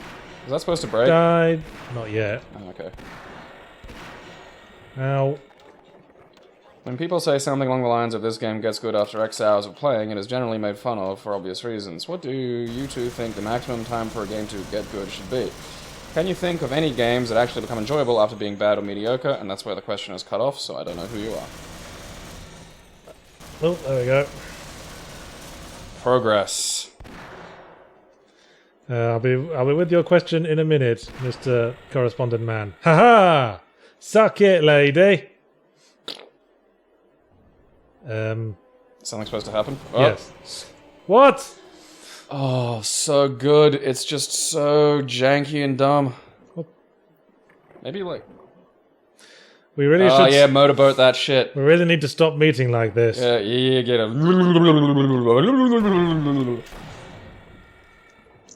Is that supposed to break? Died. Not yet. Oh, okay. Ow. When people say something along the lines of this game gets good after X hours of playing, it is generally made fun of for obvious reasons. What do you two think the maximum time for a game to get good should be? Can you think of any games that actually become enjoyable after being bad or mediocre? And that's where the question is cut off, so I don't know who you are. Oh, there we go. Progress. I'll be with your question in a minute, Mr. Correspondent Man. Haha! Suck it, lady! Something's supposed to happen? Oh. Yes. What? Oh, so good. It's just so janky and dumb. What? Maybe like... We really Oh, should... yeah, motorboat that shit. We really need to stop meeting like this. Yeah, get a...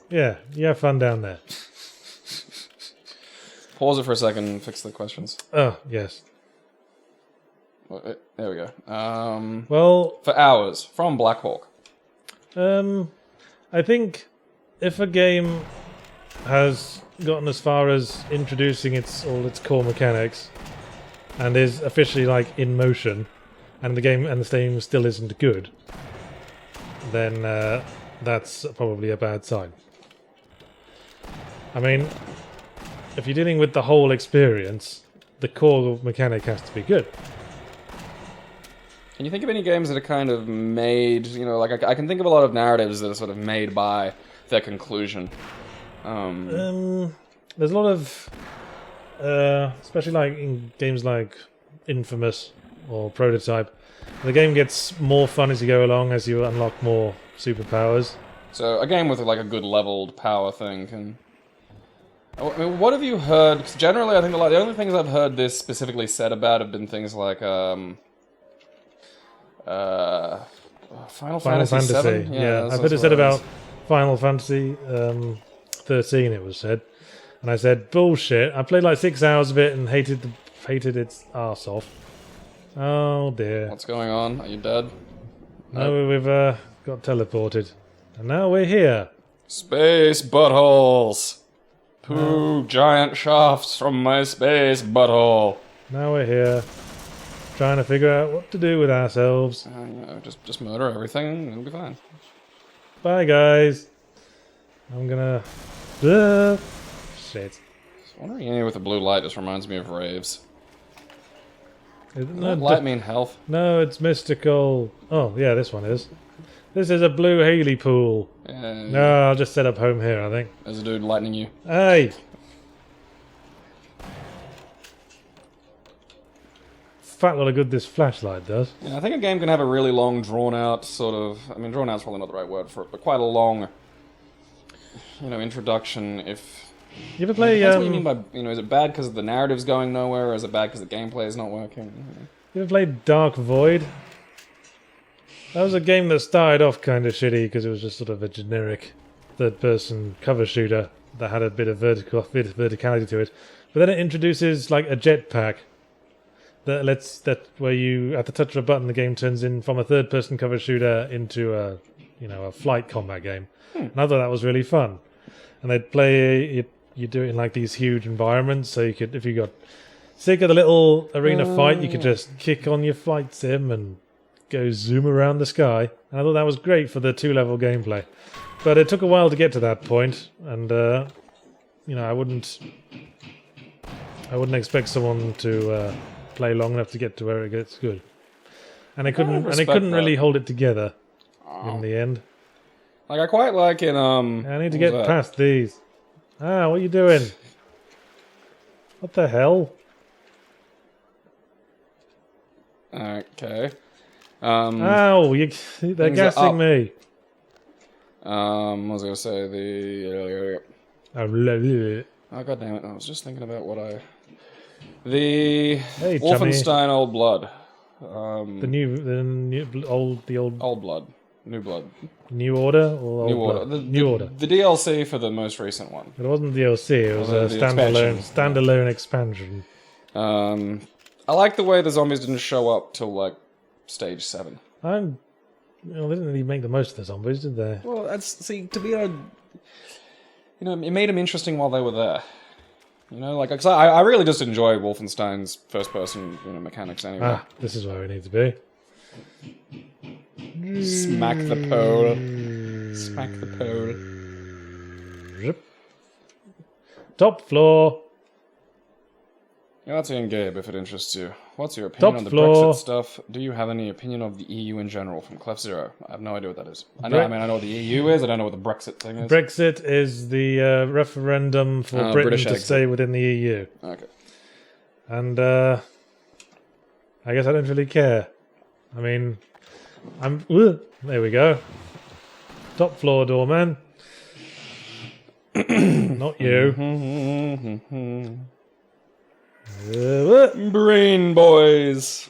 Yeah, have fun down there. Pause it for a second and fix the questions. Oh, yes. There we go. Well... For hours, from Black Hawk. I think if a game has gotten as far as introducing all its core mechanics and is officially like in motion, and the game still isn't good, then that's probably a bad sign. I mean, if you're dealing with the whole experience, the core mechanic has to be good. Can you think of any games that are kind of made, you know, like I can think of a lot of narratives that are sort of made by their conclusion. There's a lot of, especially like in games like Infamous or Prototype, the game gets more fun as you go along, as you unlock more superpowers. So a game with like a good leveled power thing can... I mean, what have you heard? 'Cause generally, I think the only things I've heard this specifically said about have been things like Final Fantasy 7? Yeah, I've heard it said about Final Fantasy 13. It was said, and I said bullshit. I played like 6 hours of it and hated its arse off. Oh dear. What's going on? Are you dead? No, we've got teleported, and now we're here. Space buttholes. Poo giant shafts from my space butthole. Now we're here, trying to figure out what to do with ourselves. You know, just murder everything and it'll be fine. Bye, guys. I'm gonna... Shit. Wandering in here with a blue light just reminds me of raves. No, light mean health? No, it's mystical. Oh, yeah, this one is. This is a blue Haley pool. Yeah. No, I'll just set up home here, I think. There's a dude lightning you. Hey! Fat lot of good this flashlight does. Yeah, I think a game can have a really long, drawn-out sort of... I mean, drawn-out's probably not the right word for it, but quite a long, you know, introduction if... You ever play... That's what you mean by, you know, is it bad because the narrative's going nowhere, or is it bad because the gameplay is not working? You ever played Dark Void? That was a game that started off kind of shitty because it was just sort of a generic third-person cover shooter that had a bit of verticality to it. But then it introduces like a jetpack that where you, at the touch of a button, the game turns in from a third-person cover shooter into a flight combat game. And I thought that was really fun. And they'd play you do it in like these huge environments, so you could, if you got sick of the little arena fight, you could just kick on your flight sim and go zoom around the sky, and I thought that was great for the 2-level gameplay. But it took a while to get to that point, and you know, I wouldn't expect someone to play long enough to get to where it gets good. And they couldn't really hold it together in the end. Like I quite like in I need to get past these. Ah, what are you doing? What the hell? Okay. Ow! They're gassing me. What was I going to say? Oh, god damn it. I was just thinking about what I... The Wolfenstein Old Blood. Old Blood. New Blood. New Order or New Order. New Order. The DLC for the most recent one. It wasn't DLC, it was a standalone expansion. I like the way the zombies didn't show up till like stage 7. They didn't really make the most of the zombies, did they? Well, to be a... You know, it made them interesting while they were there. You know, like, 'cause I really just enjoy Wolfenstein's first-person, you know, mechanics anyway. Ah, this is where we need to be. Smack the pole. Smack the pole. Top floor. Yahtzee Gabe, if it interests you. What's your opinion on the Brexit stuff? Do you have any opinion of the EU in general? From Clef Zero. I have no idea what that is. I know what the EU is. I don't know what the Brexit thing is. Brexit is the referendum for Britain to stay within the EU. Okay. And I guess I don't really care. I mean, there we go. Top floor doorman. Not you. Brain boys.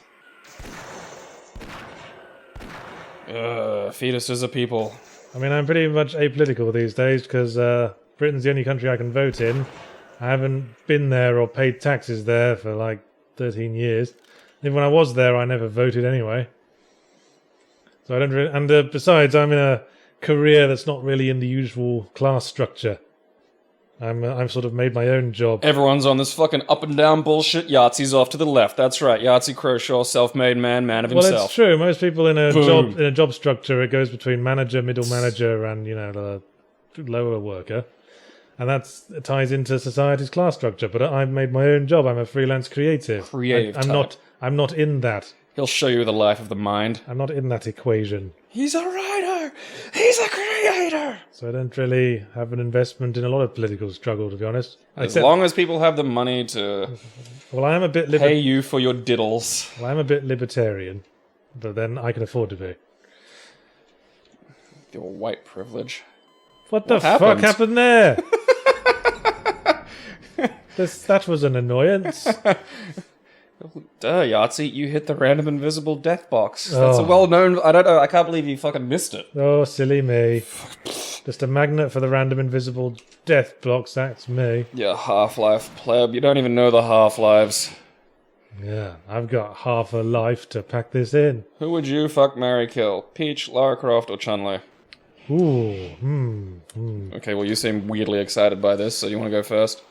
Fetuses are people. I mean, I'm pretty much apolitical these days because Britain's the only country I can vote in. I haven't been there or paid taxes there for like 13 years. Even when I was there, I never voted anyway. So I don't really... And besides, I'm in a career that's not really in the usual class structure. I've sort of made my own job. Everyone's on this fucking up and down bullshit. Yahtzee's off to the left. That's right. Yahtzee Croshaw, self-made man of himself. Well, it's true. Most people in a job structure, it goes between manager, middle manager, and the lower worker, and that ties into society's class structure. But I've made my own job. I'm a freelance creative. I'm not in that. He'll show you the life of the mind. I'm not in that equation. He's a writer. He's a creator. So I don't really have an investment in a lot of political struggle, to be honest. As long as people have the money to I am a bit pay you for your diddles. Well, I'm a bit libertarian, but then I can afford to be. Your white privilege. What the fuck happened there? That was an annoyance. Duh, Yahtzee, you hit the random invisible death box. That's a well-known... I don't know, I can't believe you fucking missed it. Oh, silly me. Just a magnet for the random invisible death blocks, that's me. Yeah, Half-Life pleb, you don't even know the Half-Lives. Yeah, I've got half a life to pack this in. Who would you fuck, marry, kill? Peach, Lara Croft, or Chun-Li? Ooh, Okay, well you seem weirdly excited by this, so you want to go first?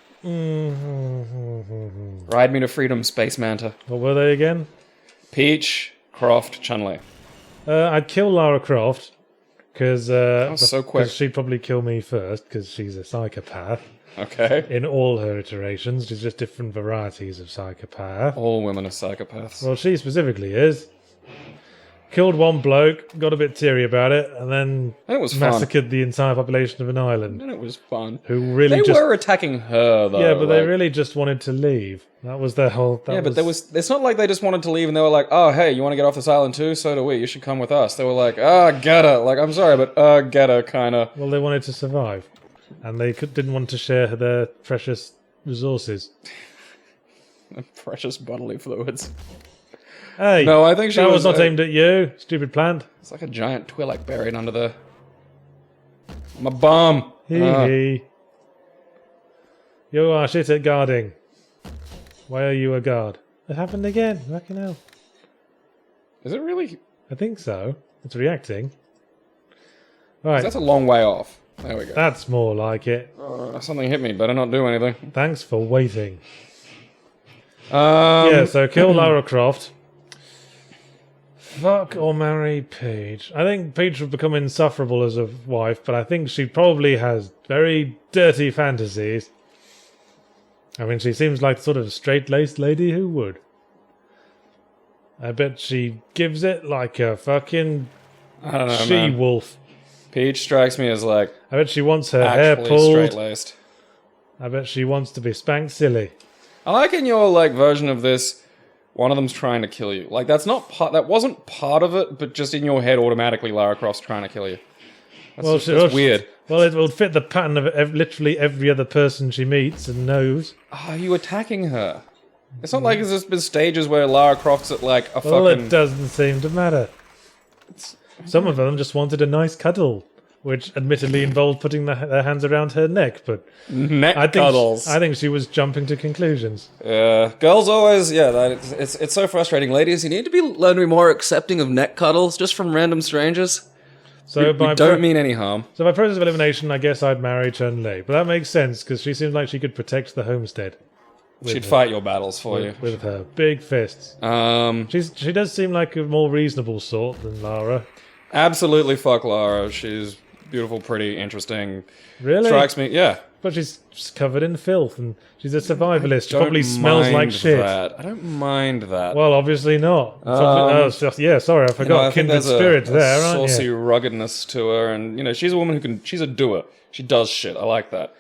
Ride me to freedom, Space Manta. What were they again? Peach, Croft, Chun-Li. I'd kill Lara Croft, because so quick. She'd probably kill me first, because she's a psychopath. Okay. In all her iterations, there's just different varieties of psychopath. All women are psychopaths. Well, she specifically is. Killed one bloke, got a bit teary about it, and then it was massacred the entire population of an island. And it was fun. Who really they were attacking her, though. Yeah, but they really just wanted to leave. That was their whole... but it's not like they just wanted to leave and they were like, oh, hey, you want to get off this island too? So do we. You should come with us. They were like, get her. Like, I'm sorry, but get her, kind of. Well, they wanted to survive. And they didn't want to share their precious resources. Precious bodily fluids. Hey, no, I think that was not aimed at you, stupid plant. It's like a giant Twi'lek buried under the... I'm a bum. Hee. You are shit at guarding. Why are you a guard? It happened again. Fucking hell. Is it really? I think so. It's reacting. Right. That's a long way off. There we go. That's more like it. Something hit me. Better not do anything. Thanks for waiting. Yeah, so kill Lara Croft. Fuck or marry Peach. I think Peach would become insufferable as a wife, but I think she probably has very dirty fantasies. I mean, she seems like the sort of straight-laced lady who would. I bet she gives it like a fucking I don't know, she-wolf. Peach strikes me as like... I bet she wants her hair pulled. Straight-laced. I bet she wants to be spanked silly. I like in your like version of this... One of them's trying to kill you. Like, that's not part... That wasn't part of it, but just in your head, automatically, Lara Croft's trying to kill you. That's weird. Well, it will fit the pattern of literally every other person she meets and knows. Are you attacking her? It's not like there's been stages where Lara Croft's at, like, a fucking... Well, it doesn't seem to matter. Some of them just wanted a nice cuddle, which admittedly involved putting their hands around her neck, but... Cuddles. I think she was jumping to conclusions. Girls always... Yeah, it's so frustrating. Ladies, you need to learn to be more accepting of neck cuddles, just from random strangers. So we don't mean any harm. So by process of elimination, I guess I'd marry Chun-Li. But that makes sense, because she seems like she could protect the homestead. She'd fight your battles for you. With her big fists. She does seem like a more reasonable sort than Lara. Absolutely fuck Lara. She's beautiful, pretty, interesting. Really? Strikes me, yeah. But she's just covered in filth, and she's a survivalist. She probably smells like shit. I don't mind that. Well, obviously not. Yeah, sorry, I forgot. Kindred spirit there, aren't you? Saucy ruggedness to her, and she's a woman she's a doer. She does shit. I like that.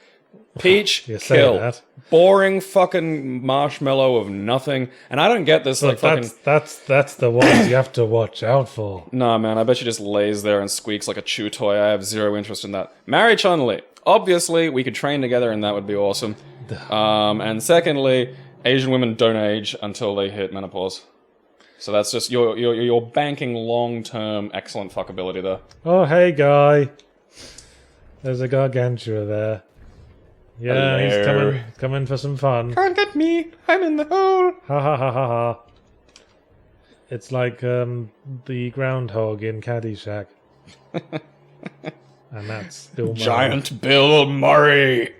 Peach, You say kill. that. Boring fucking marshmallow of nothing. And I don't get this, like, fucking... That's the ones you have to watch out for. Nah, man, I bet she just lays there and squeaks like a chew toy. I have zero interest in that. Marry Chun-Li. Obviously, we could train together and that would be awesome. And secondly, Asian women don't age until they hit menopause. So that's just, you're banking long-term excellent fuckability there. Oh, hey, guy. There's a gargantua there. Yeah, Hello. he's coming for some fun. Can't get me, I'm in the hole. Ha ha ha ha ha. It's like the groundhog in Caddyshack. And that's still Giant Bill Murray.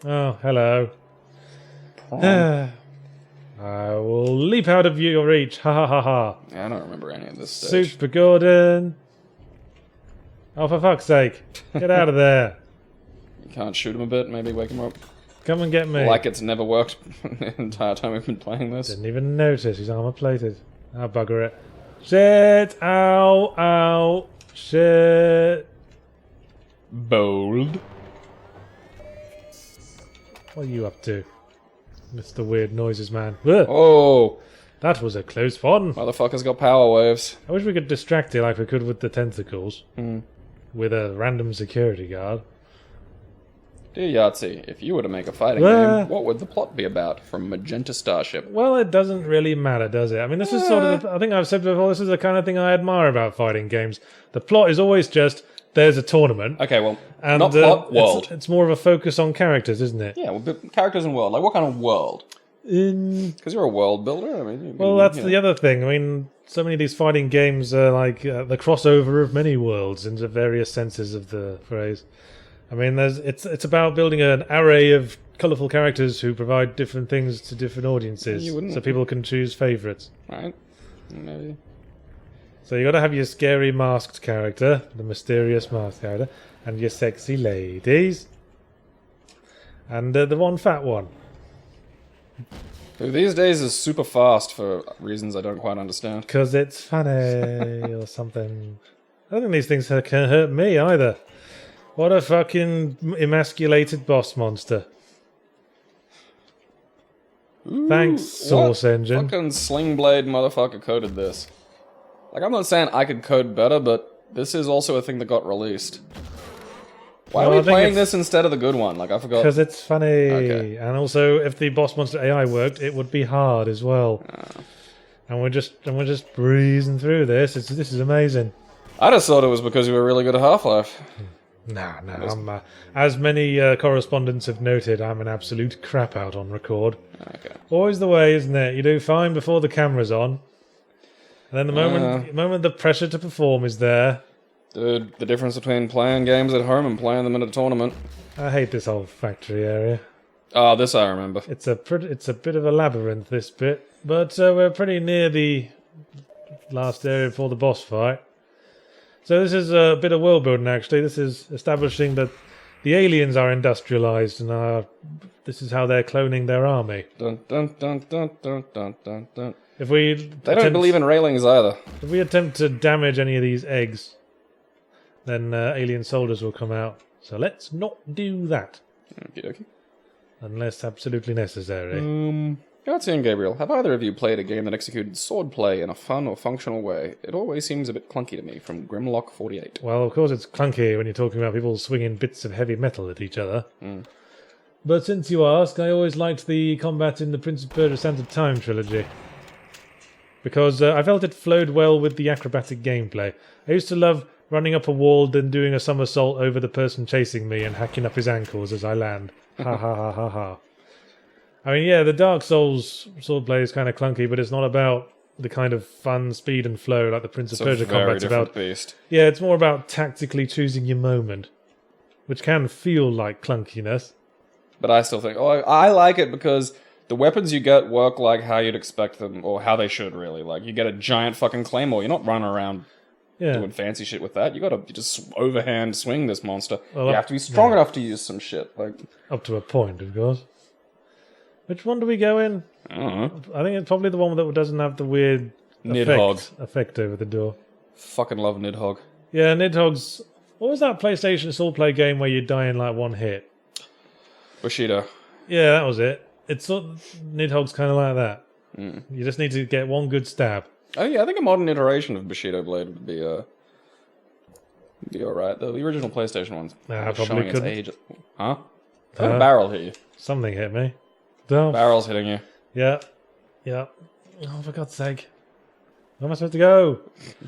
Oh, hello. I will leap out of your reach. Ha ha ha ha. I don't remember any of this stage. Super Gordon. Oh, for fuck's sake. Get out of there. You can't shoot him a bit, maybe wake him up. Come and get me. Like it's never worked the entire time we've been playing this. Didn't even notice he's armor plated. I'll bugger it. Shit! Ow! Ow! Shit! Bold. What are you up to? Mr. Weird Noises Man. Ugh, Oh, that was a close one. motherfucker's got power waves. I wish we could distract it like we could with the tentacles. Hmm. With a random security guard. Dear Yahtzee, if you were to make a fighting game, what would the plot be about from Magenta Starship? Well, it doesn't really matter, does it? I mean, this is sort of, I think I've said before, this is the kind of thing I admire about fighting games. The plot is always just, there's a tournament. Okay, well, And not plot, world. It's more of a focus on characters, isn't it? Yeah, well, but characters and world. Like, what kind of world? Because you're a world builder. I mean, Well, that's the other thing. I mean, so many of these fighting games are like the crossover of many worlds in the various senses of the phrase. I mean, it's about building an array of colourful characters who provide different things to different audiences, so people can choose favourites. Right? Maybe. So you got to have your scary masked character, the mysterious masked character, and your sexy ladies, and the one fat one. Who these days is super fast for reasons I don't quite understand. Because it's funny or something. I don't think these things can hurt me either. What a fucking emasculated boss monster. Ooh, Thanks, Source what Engine. Fucking Sling Blade motherfucker coded this. Like, I'm not saying I could code better, but this is also a thing that got released. Why Well, are I we think playing it's- this instead of the good one? Like, I forgot. Because it's funny. Okay. And also, if the boss monster AI worked, it would be hard as well. And we're just breezing through this. This is amazing. I just thought it was because you were really good at Half-Life. No. I'm, as many correspondents have noted, I'm an absolute crap out on record. Okay. Always the way, isn't it? You do fine before the camera's on. And then the moment the pressure to perform is there. Dude, the difference between playing games at home and playing them in a tournament. I hate this whole factory area. Oh, this I remember. It's a bit of a labyrinth, this bit. But we're pretty near the last area before the boss fight. So this is a bit of world building, actually. This is establishing that the aliens are industrialized and this is how they're cloning their army. Dun, dun, dun, dun, dun, dun, dun, dun. If we They don't believe in railings either. If we attempt to damage any of these eggs, then alien soldiers will come out. So let's not do that. Okie dokie. Unless absolutely necessary. Yahtzee and Gabriel, have either of you played a game that executed swordplay in a fun or functional way? It always seems a bit clunky to me, from Grimlock48. Well, of course it's clunky when you're talking about people swinging bits of heavy metal at each other. But since you ask, I always liked the combat in the Prince of Persia Sands of Time trilogy. Because I felt it flowed well with the acrobatic gameplay. I used to love running up a wall, then doing a somersault over the person chasing me and hacking up his ankles as I land. Ha ha ha ha ha. I mean, yeah, the Dark Souls swordplay is kind of clunky, but it's not about the kind of fun, speed and flow like the Prince of Persia combat's about. Beast. Yeah, it's more about tactically choosing your moment, which can feel like clunkiness. But I still think, I like it because the weapons you get work like how you'd expect them, or how they should really. Like, you get a giant fucking claymore, you're not running around doing fancy shit with that. You just overhand swing this monster. Well, you have to be strong enough to use some shit. Like, up to a point, of course. Which one do we go in? I don't know. I think it's probably the one that doesn't have the weird effect over the door. Fucking love Nidhogg. Yeah, Nidhogg's... What was that PlayStation swordplay game where you die in like one hit? Bushido. Yeah, that was it. It's sort of, Nidhogg's kind of like that. You just need to get one good stab. Oh yeah, I think a modern iteration of Bushido Blade would be alright. The original PlayStation ones. Probably showing its couldn't. age. Huh? A barrel hit you. Something hit me. Oh, Barrel's hitting you. yeah. Oh, for God's sake. Where am I supposed to go?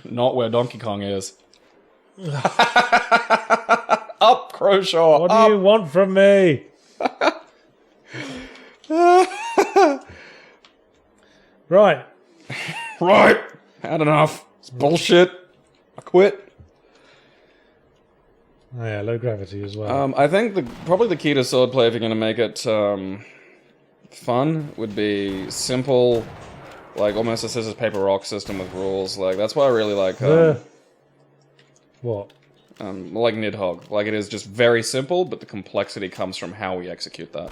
Not where Donkey Kong is. Up, Croshaw. What do you want from me? Right. Right. Had enough. It's bullshit. I quit. Oh, yeah, low gravity as well. I think probably the key to Swordplay, if you're going to make it fun, would be simple, like almost a scissors paper rock system with rules. Like that's why I really like What? like Nidhogg. Like it is just very simple, but the complexity comes from how we execute that.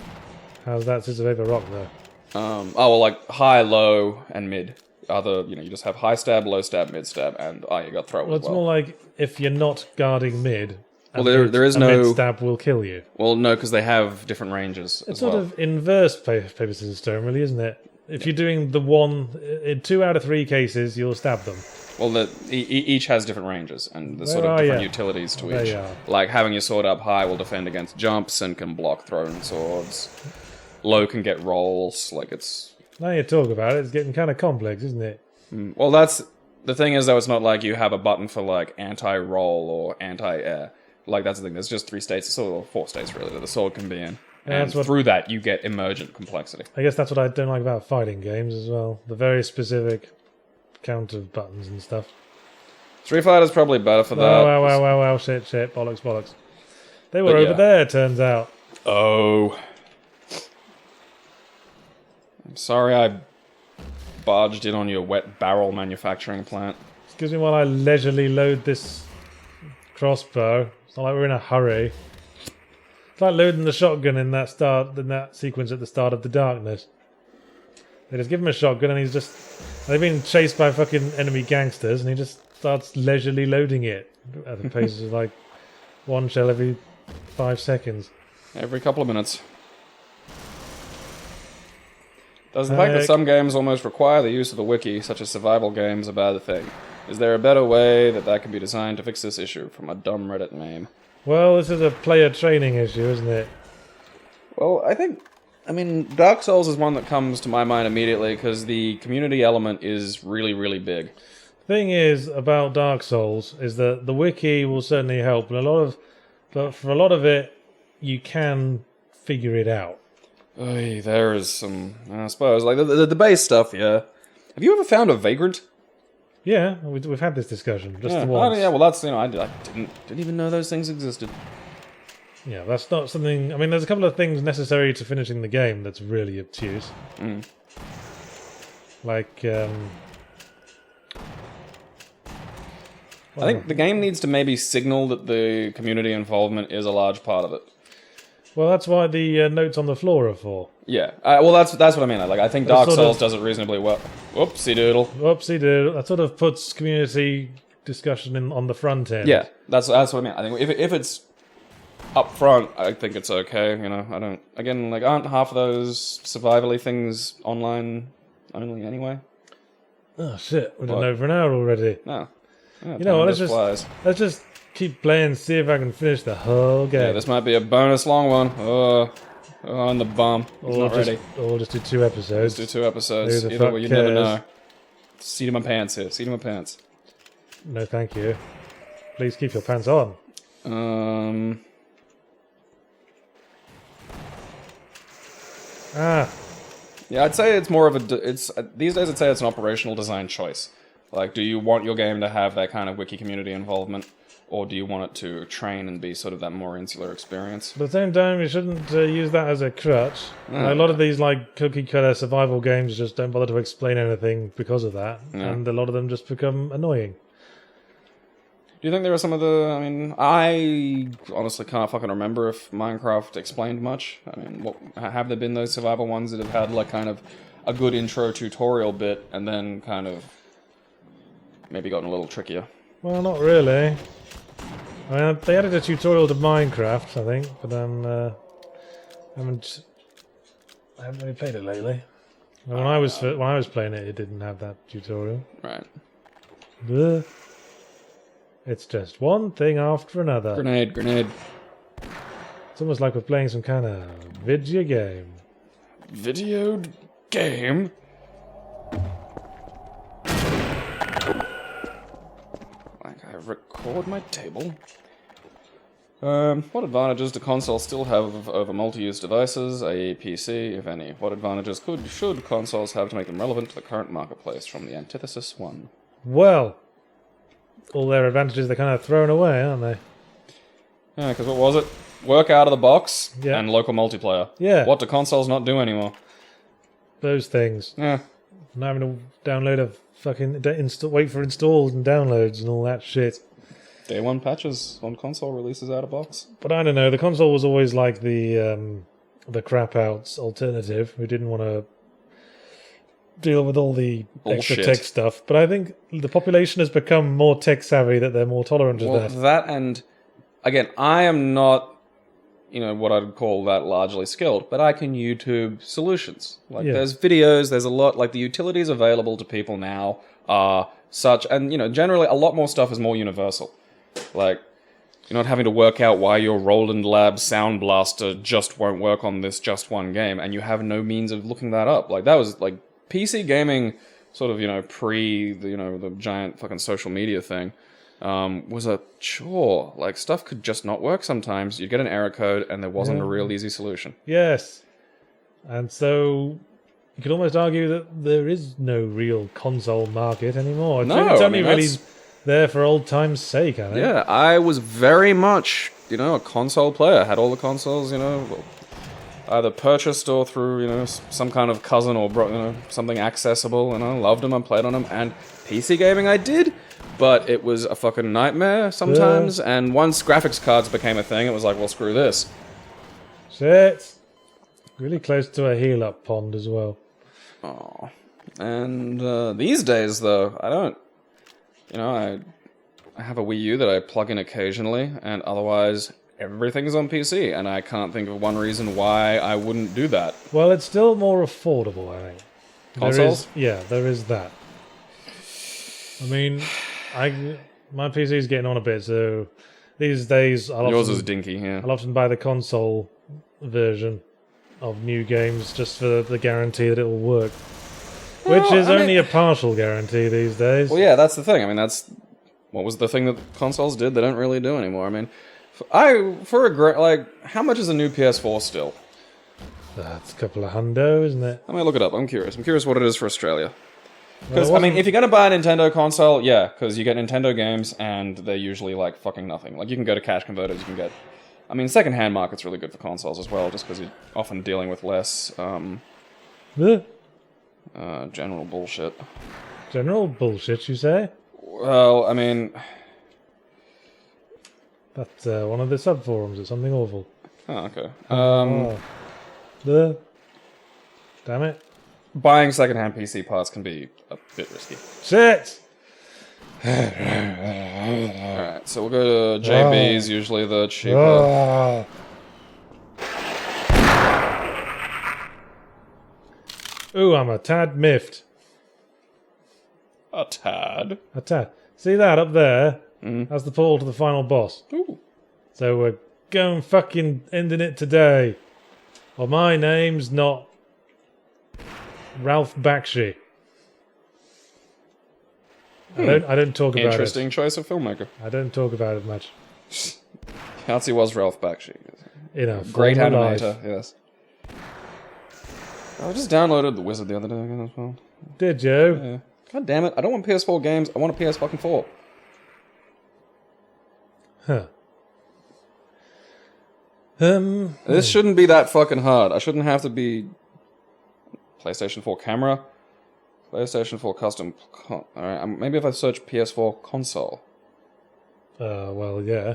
How's that scissors paper rock though? Oh well, like high, low, and mid. You just have high stab, low stab, mid stab, and you got throw Well, as it's well. more like if you're not guarding mid. Well, there is no mid stab will kill you. Well, no, because they have different ranges. It's sort of inverse paper scissors stone, really, isn't it? If you're doing the one in 2 out of 3 cases, you'll stab them. Well, each has different ranges, and there's sort Where of are different ya? utilities to There each. you are. Like having your sword up high will defend against jumps and can block thrown swords. Low can get rolls. Like it's. Now you talk about it, it's getting kind of complex, isn't it? Well, that's the thing is though. It's not like you have a button for like anti-roll or anti-air. Like that's the thing. There's just 3 states, or 4 states really, that the sword can be in. Yeah, And through that, you get emergent complexity. I guess that's what I don't like about fighting games as well. The very specific counter buttons and stuff. Street Fighter's probably better for that. Wow, shit, bollocks. They were But over yeah. there, turns out. Oh. I'm sorry I barged in on your wet barrel manufacturing plant. Excuse me while I leisurely load this crossbow. It's not like we're in a hurry. It's like loading the shotgun in that sequence at the start of The Darkness. They just give him a shotgun and they've been chased by fucking enemy gangsters and he just starts leisurely loading it at the pace of like 1 shell every 5 seconds. Every couple of minutes. Does the fact that some games almost require the use of the wiki, such as survival games, a bad thing? Is there a better way that can be designed to fix this issue? From a dumb Reddit meme. Well, this is a player training issue, isn't it? Well, I mean, Dark Souls is one that comes to my mind immediately because the community element is really, really big. Thing is about Dark Souls is that the wiki will certainly help, but for a lot of it, you can figure it out. Oy, there is some, I suppose, like the base stuff. Yeah. Have you ever found a vagrant? Yeah, we've had this discussion just Yeah. once. Oh, yeah. Well, that's I didn't even know those things existed. Yeah, that's not something. I mean, there's a couple of things necessary to finishing the game that's really obtuse. Like, I think the game needs to maybe signal that the community involvement is a large part of it. well, that's why the notes on the floor are for. Yeah. Well, that's what I mean. Like, I think Dark sort Souls of- does it reasonably well. Whoopsie doodle. Whoopsie do. That sort of puts community discussion on the front end. Yeah, that's what I mean. I think if it's up front, I think it's okay. You know, I don't. Again, like, aren't half of those survivally things online only anyway? Oh shit, we've done What? over an hour already. No. Yeah, You know what? time just flies. Let's just keep playing. See if I can finish the whole game. Yeah, this might be a bonus long one. On the bum. It's not ready. Or just do 2 episodes. Let's do 2 episodes. Who the Either fuck way, you never cares? know. Seat of my pants here. Seat of my pants. No, thank you. Please keep your pants on. Yeah, I'd say it's more of these days I'd say it's an operational design choice. Like, do you want your game to have that kind of wiki community involvement, or do you want it to train and be sort of that more insular experience? But at the same time, you shouldn't use that as a crutch. Like, a lot of these like cookie-cutter survival games just don't bother to explain anything because of that, and a lot of them just become annoying. Do you think there are some of the... I mean, I honestly can't fucking remember if Minecraft explained much. I mean, have there been those survival ones that have had, like, kind of a good intro tutorial bit and then kind of maybe gotten a little trickier? Well, not really. I mean, they added a tutorial to Minecraft, I think, but then I haven't really played it lately. When I was playing it, it didn't have that tutorial. Right. Ugh. It's just one thing after another. Grenade. It's almost like we're playing some kind of video game. Video game? Like I record my table. What advantages do consoles still have over multi-use devices, i.e. PC, if any? What advantages should consoles have to make them relevant to the current marketplace? From the Antithesis 1. Well, all their advantages they're kind of thrown away, aren't they? Yeah, because what was it? Work out of the box Yeah. and local multiplayer. Yeah. What do consoles not do anymore? Those things. Yeah. Not having to download a fucking... wait for installs and downloads and all that shit. Day one patches on console releases out of box. But I don't know, the console was always like the crap outs alternative who didn't want to deal with all the Bullshit. extra tech stuff. But I think the population has become more tech savvy, that they're more tolerant of Well, that. that and again, I am not, what I'd call that largely skilled, but I can YouTube solutions. Like there's videos, there's a lot, like the utilities available to people now are such, and generally a lot more stuff is more universal. Like, you're not having to work out why your Roland Lab Sound Blaster just won't work on this just one game, and you have no means of looking that up. Like, that was, like, PC gaming, sort of, pre, the giant fucking social media thing, was a chore. Like, stuff could just not work sometimes. You'd get an error code, and there wasn't a real easy solution. Yes. And so... you could almost argue that there is no real console market anymore. It's only really there for old time's sake, I think. Yeah, I was very much, a console player. Had all the consoles, either purchased or through, some kind of cousin or, something accessible, and I loved them, I played on them, and PC gaming I did, but it was a fucking nightmare sometimes, and once graphics cards became a thing, it was like, well, screw this. Shit. Really close to a heal-up pond as well. Oh. And these days, though, I don't... I have a Wii U that I plug in occasionally, and otherwise everything's on PC, and I can't think of one reason why I wouldn't do that. Well, it's still more affordable, I think. Consoles? There is that. I mean, my PC's getting on a bit, so these days... Yours is dinky, yeah. I'll often buy the console version of new games just for the guarantee that it will work. Which is only a partial guarantee these days. Well, yeah, that's the thing. I mean, that's what was the thing that consoles did they don't really do anymore. I mean, how much is a new PS4 still? That's a couple of hundo, isn't it? I'm gonna look it up. I'm curious. I'm curious what it is for Australia. Because, if you're gonna buy a Nintendo console, yeah, because you get Nintendo games, and they're usually, like, fucking nothing. Like, you can go to cash converters, you can get... second-hand market's really good for consoles as well, just because you're often dealing with less, general bullshit. General bullshit, you say? Well, That's one of the sub-forums or something awful. Oh, okay. Damn it. Buying second-hand PC parts can be a bit risky. Shit! Alright, so we'll go to JB's, usually the cheaper. Ooh, I'm a tad miffed. A tad? A tad. See that up there? That's the portal to the final boss. Ooh. So we're going fucking ending it today. Well, my name's not Ralph Bakshi. I don't talk about it. Interesting choice of filmmaker. I don't talk about it much. Yahtzee was Ralph Bakshi. Great animator, yes. I just downloaded The Wizard the other day again as well. Did you? Yeah. God damn it, I don't want PS4 games, I want a PS4. Huh. This shouldn't be that fucking hard. I shouldn't have to be... PlayStation 4 camera, PlayStation 4 custom... Alright, maybe if I search PS4 console. Well, yeah.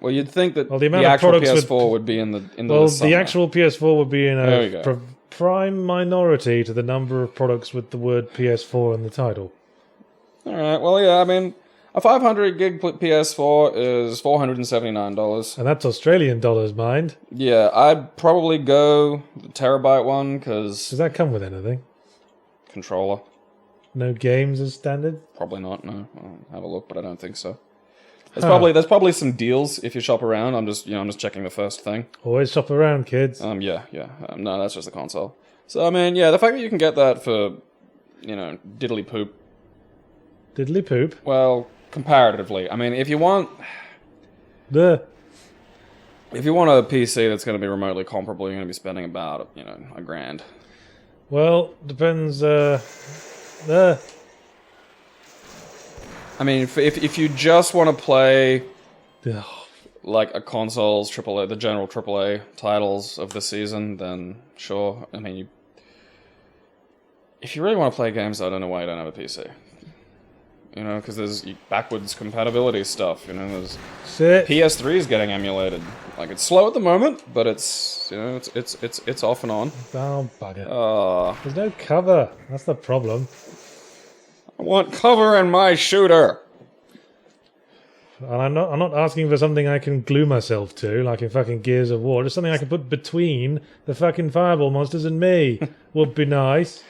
Well, you'd think that the actual PS4 would be in the the actual PS4 would be in a prime minority to the number of products with the word PS4 in the title. Alright, well, yeah, A 500 gig PS4 is $479. And that's Australian dollars, mind. Yeah, I'd probably go the terabyte one, because... Does that come with anything? Controller. No games as standard? Probably not, no. I'll have a look, but I don't think so. There's probably some deals if you shop around. I'm just checking the first thing. Always shop around, kids. Yeah. No, that's just the console. So, I mean, yeah, the fact that you can get that for, diddly poop. Diddly poop? Well, comparatively. I mean, if you want Duh. If you want a PC that's going to be remotely comparable, you're going to be spending about, $1,000. Well, depends, I mean, if you just want to play Ugh. like a console's AAA, the general AAA titles of the season, then sure. I mean, if you really want to play games, I don't know why you don't have a PC. Because there's backwards compatibility stuff. There's Shit. PS3 is getting emulated. Like, it's slow at the moment, but it's it's off and on. Oh, bugger. There's no cover. That's the problem. I want cover in my shooter. And I'm not asking for something I can glue myself to, like in fucking Gears of War. Just something I can put between the fucking fireball monsters and me. Would be nice.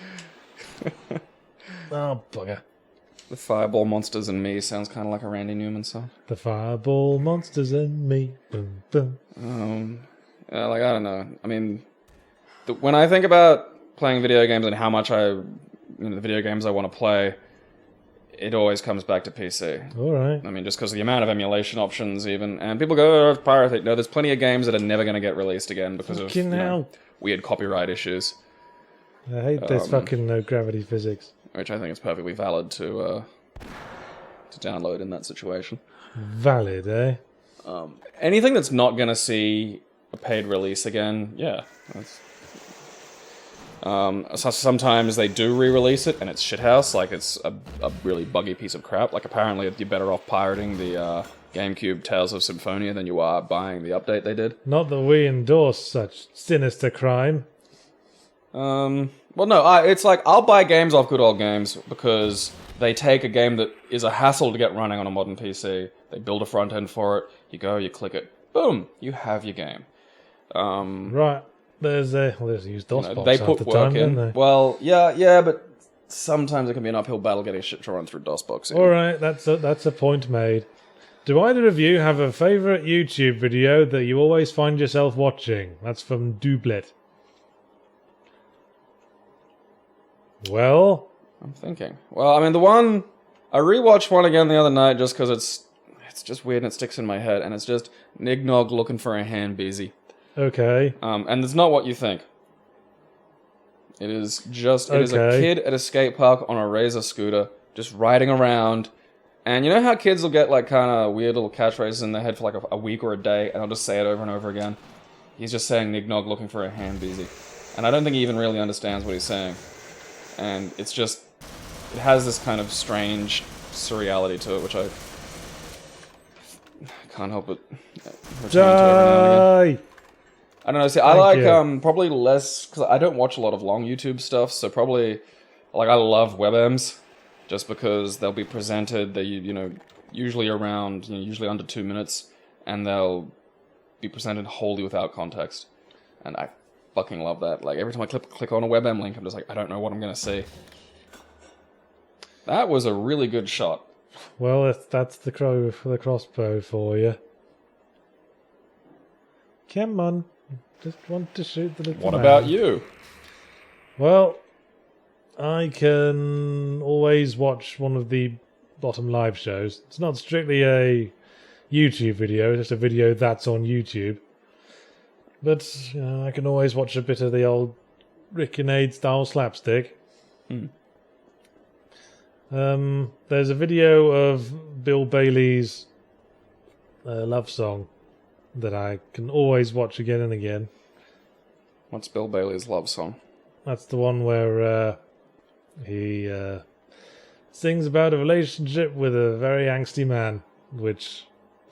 Oh, bugger. The Fireball Monsters and Me sounds kind of like a Randy Newman song. The fireball monsters and me. Boom, boom. Yeah, I don't know. I mean, when I think about playing video games and how much the video games I want to play, it always comes back to PC. All right. I mean, just because of the amount of emulation options, even, and people go, "Oh, pirate." No, there's plenty of games that are never going to get released again because of weird copyright issues. I hate this fucking no gravity physics. Which I think is perfectly valid to download in that situation. Valid, eh? Anything that's not going to see a paid release again, yeah. So sometimes they do re-release it and it's shithouse, like it's a really buggy piece of crap. Like apparently you're better off pirating the GameCube Tales of Symphonia than you are buying the update they did. Not that we endorse such sinister crime. Well, no, it's like, I'll buy games off Good Old Games because they take a game that is a hassle to get running on a modern PC, they build a front end for it, you go, you click it, boom, you have your game. Right, there's use DOSBox they put half the work time, in. don't they? Well, yeah, but sometimes it can be an uphill battle getting shit to run through DOSBox. Alright, that's a point made. Do either of you have a favourite YouTube video that you always find yourself watching? That's from Doublet. Well, I'm thinking. Well, I mean, I rewatched one again the other night just because it's just weird and it sticks in my head, and it's just Nignog looking for a hand busy. Okay. And it's not what you think. It is a kid at a skate park on a Razor scooter, just riding around, and you know how kids will get like kind of weird little catchphrases in their head for like a week or a day, and I'll just say it over and over again. He's just saying Nignog looking for a hand busy, and I don't think he even really understands what he's saying. And it has this kind of strange surreality to it, which I can't help but return to every now and again. I don't know, see, I like probably less, because I don't watch a lot of long YouTube stuff, so probably, like, I love WebMs, just because they'll be presented, they, usually around, usually under 2 minutes, and they'll be presented wholly without context. And I fucking love that. Like, every time I click on a WebM link, I'm just like, I don't know what I'm going to see. That was a really good shot. Well, that's the crossbow for you. Come on. Just want to shoot the little What man. about you? Well, I can always watch one of the bottom live shows. It's not strictly a YouTube video, it's just a video that's on YouTube. But, I can always watch a bit of the old Rick and Aid style slapstick. There's a video of Bill Bailey's love song that I can always watch again and again. What's Bill Bailey's love song? That's the one where he sings about a relationship with a very angsty man, which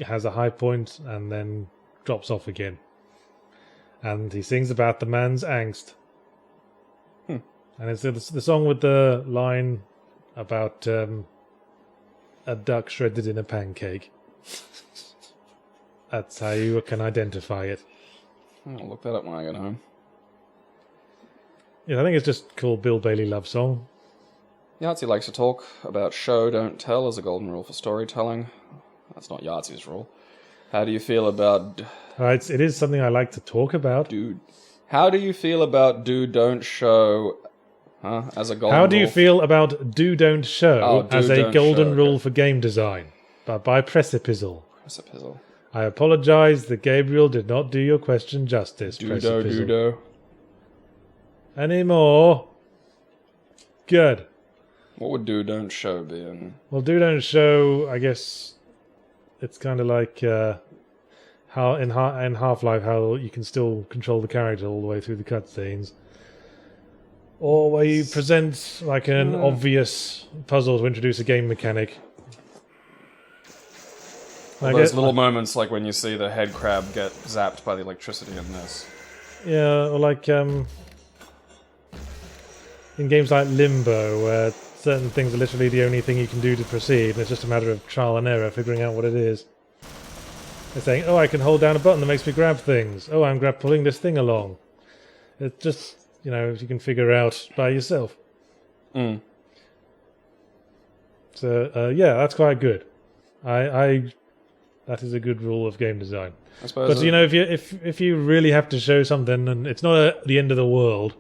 has a high point and then drops off again. And he sings about the man's angst. And it's the song with the line about a duck shredded in a pancake. That's how you can identify it. I'll look that up when I get home. Yeah, I think it's just called Bill Bailey Love Song. Yahtzee likes to talk about show, don't tell as a golden rule for storytelling. That's not Yahtzee's rule. How do you feel about... It is something I like to talk about. Dude. How do you feel about do, don't show as a golden rule? How do you feel about do, don't show as a golden rule for game design? By Precipizzle. Precipizzle. I apologize that Gabriel did not do your question justice, Do-do, Precipizzle. do-do. Any more? Good. What would do, don't show be in? Well, do, don't show, I guess it's kind of like how in Half-Life, how you can still control the character all the way through the cutscenes. Or where you present like an obvious puzzle to introduce a game mechanic. Those little moments like when you see the head crab get zapped by the electricity in this. Yeah, or like in games like Limbo, where certain things are literally the only thing you can do to proceed, and it's just a matter of trial and error figuring out what it is. They're saying, oh, I can hold down a button that makes me grab things. Oh, I'm pulling this thing along. It's just, you can figure out by yourself. Mm. So, yeah, that's quite good. That is a good rule of game design. I suppose. But if you really have to show something, and it's not the end of the world,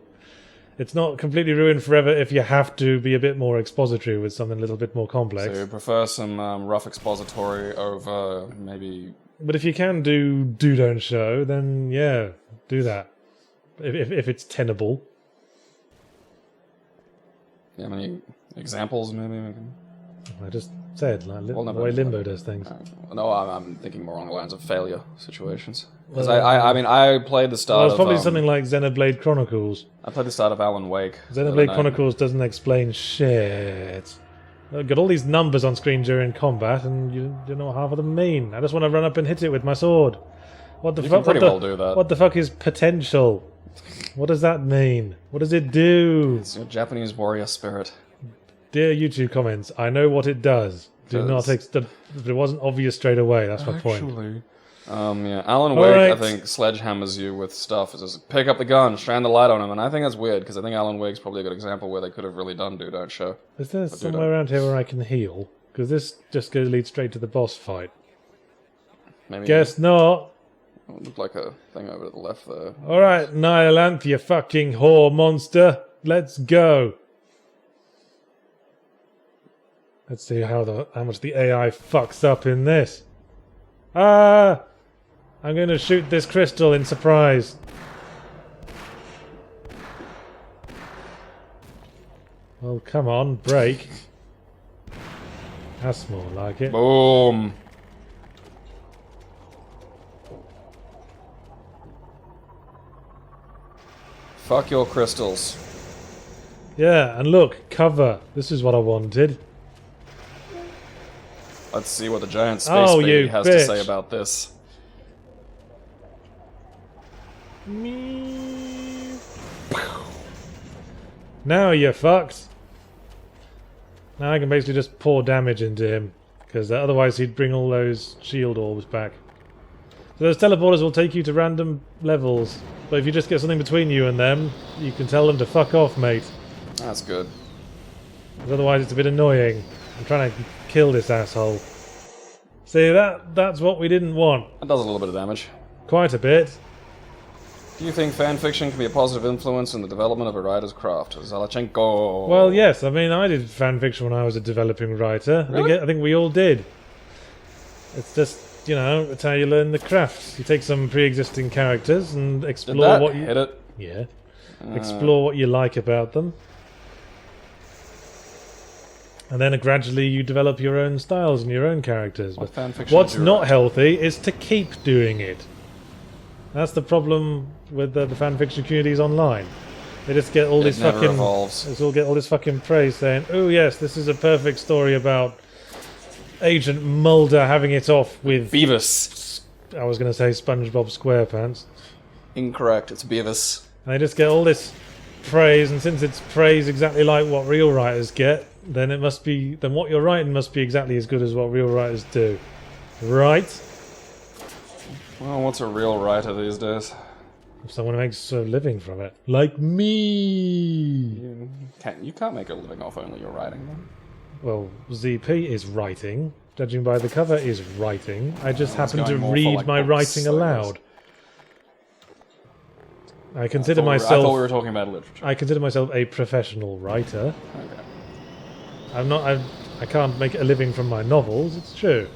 it's not completely ruined forever if you have to be a bit more expository with something a little bit more complex. So you prefer some rough expository over maybe. But if you can do don't show, then yeah, do that. If it's tenable. You have any examples, maybe? I just said, like, the way Limbo does things. No, I'm thinking more along the lines of failure situations. Because I played the start of... Well, it's probably something like Xenoblade Chronicles. I played the start of Alan Wake. Xenoblade Chronicles doesn't explain shit. I've got all these numbers on screen during combat, and you don't know what half of them mean. I just want to run up and hit it with my sword. What the fuck? You can pretty well do that. What the fuck is potential? What does that mean? What does it do? It's your Japanese warrior spirit. Dear YouTube comments, I know what it does. Do not it wasn't obvious straight away. That's my point. Yeah, Alan Wake, right. I think, sledgehammers you with stuff. It's just pick up the gun, shine the light on him, and I think that's weird because I think Alan Wake's probably a good example where they could have really done do don't show. Is there somewhere around here where I can heal? Because this just leads straight to the boss fight. Maybe. Guess not. It looked like a thing over to the left there. All right, Nihilanth, you fucking whore monster. Let's go. Let's see how much the AI fucks up in this. Ah! I'm going to shoot this crystal in surprise. Well, come on, break. That's more like it. Boom! Fuck your crystals. Yeah, and look, cover. This is what I wanted. Let's see what the giant space baby has to say about this. Now you're fucked. Now I can basically just pour damage into him, because otherwise he'd bring all those shield orbs back. So those teleporters will take you to random levels, but if you just get something between you and them, you can tell them to fuck off, mate. That's good. Because otherwise it's a bit annoying. I'm trying to kill this asshole. See, that's what we didn't want. That does a little bit of damage. Quite a bit. Do you think fanfiction can be a positive influence in the development of a writer's craft? Zalachenko. Well, yes. I mean, I did fanfiction when I was a developing writer. Really? I think we all did. It's just, it's how you learn the craft. You take some pre-existing characters and explore what you... Hit it? Yeah. Explore what you like about them. And then gradually you develop your own styles and your own characters. What fanfiction what's not healthy is to keep doing it. That's the problem with the fanfiction communities online. They just get all this fucking... They all get all this fucking praise saying, oh yes, this is a perfect story about Agent Mulder having it off with... Beavis. I was going to say SpongeBob SquarePants. Incorrect, it's Beavis. And they just get all this praise, and since it's praise exactly like what real writers get, then it must be. Then what you're writing must be exactly as good as what real writers do, right? Well, what's a real writer these days? Someone who makes a living from it, like me. You can't make a living off only your writing, then. Well, ZP is writing. Judging by the cover, is writing. I just happen to going more for, read like, my books, writing I guess. aloud. I consider I myself. thought we were talking about literature. I consider myself a professional writer. Okay. I'm not. I can't make a living from my novels. It's true.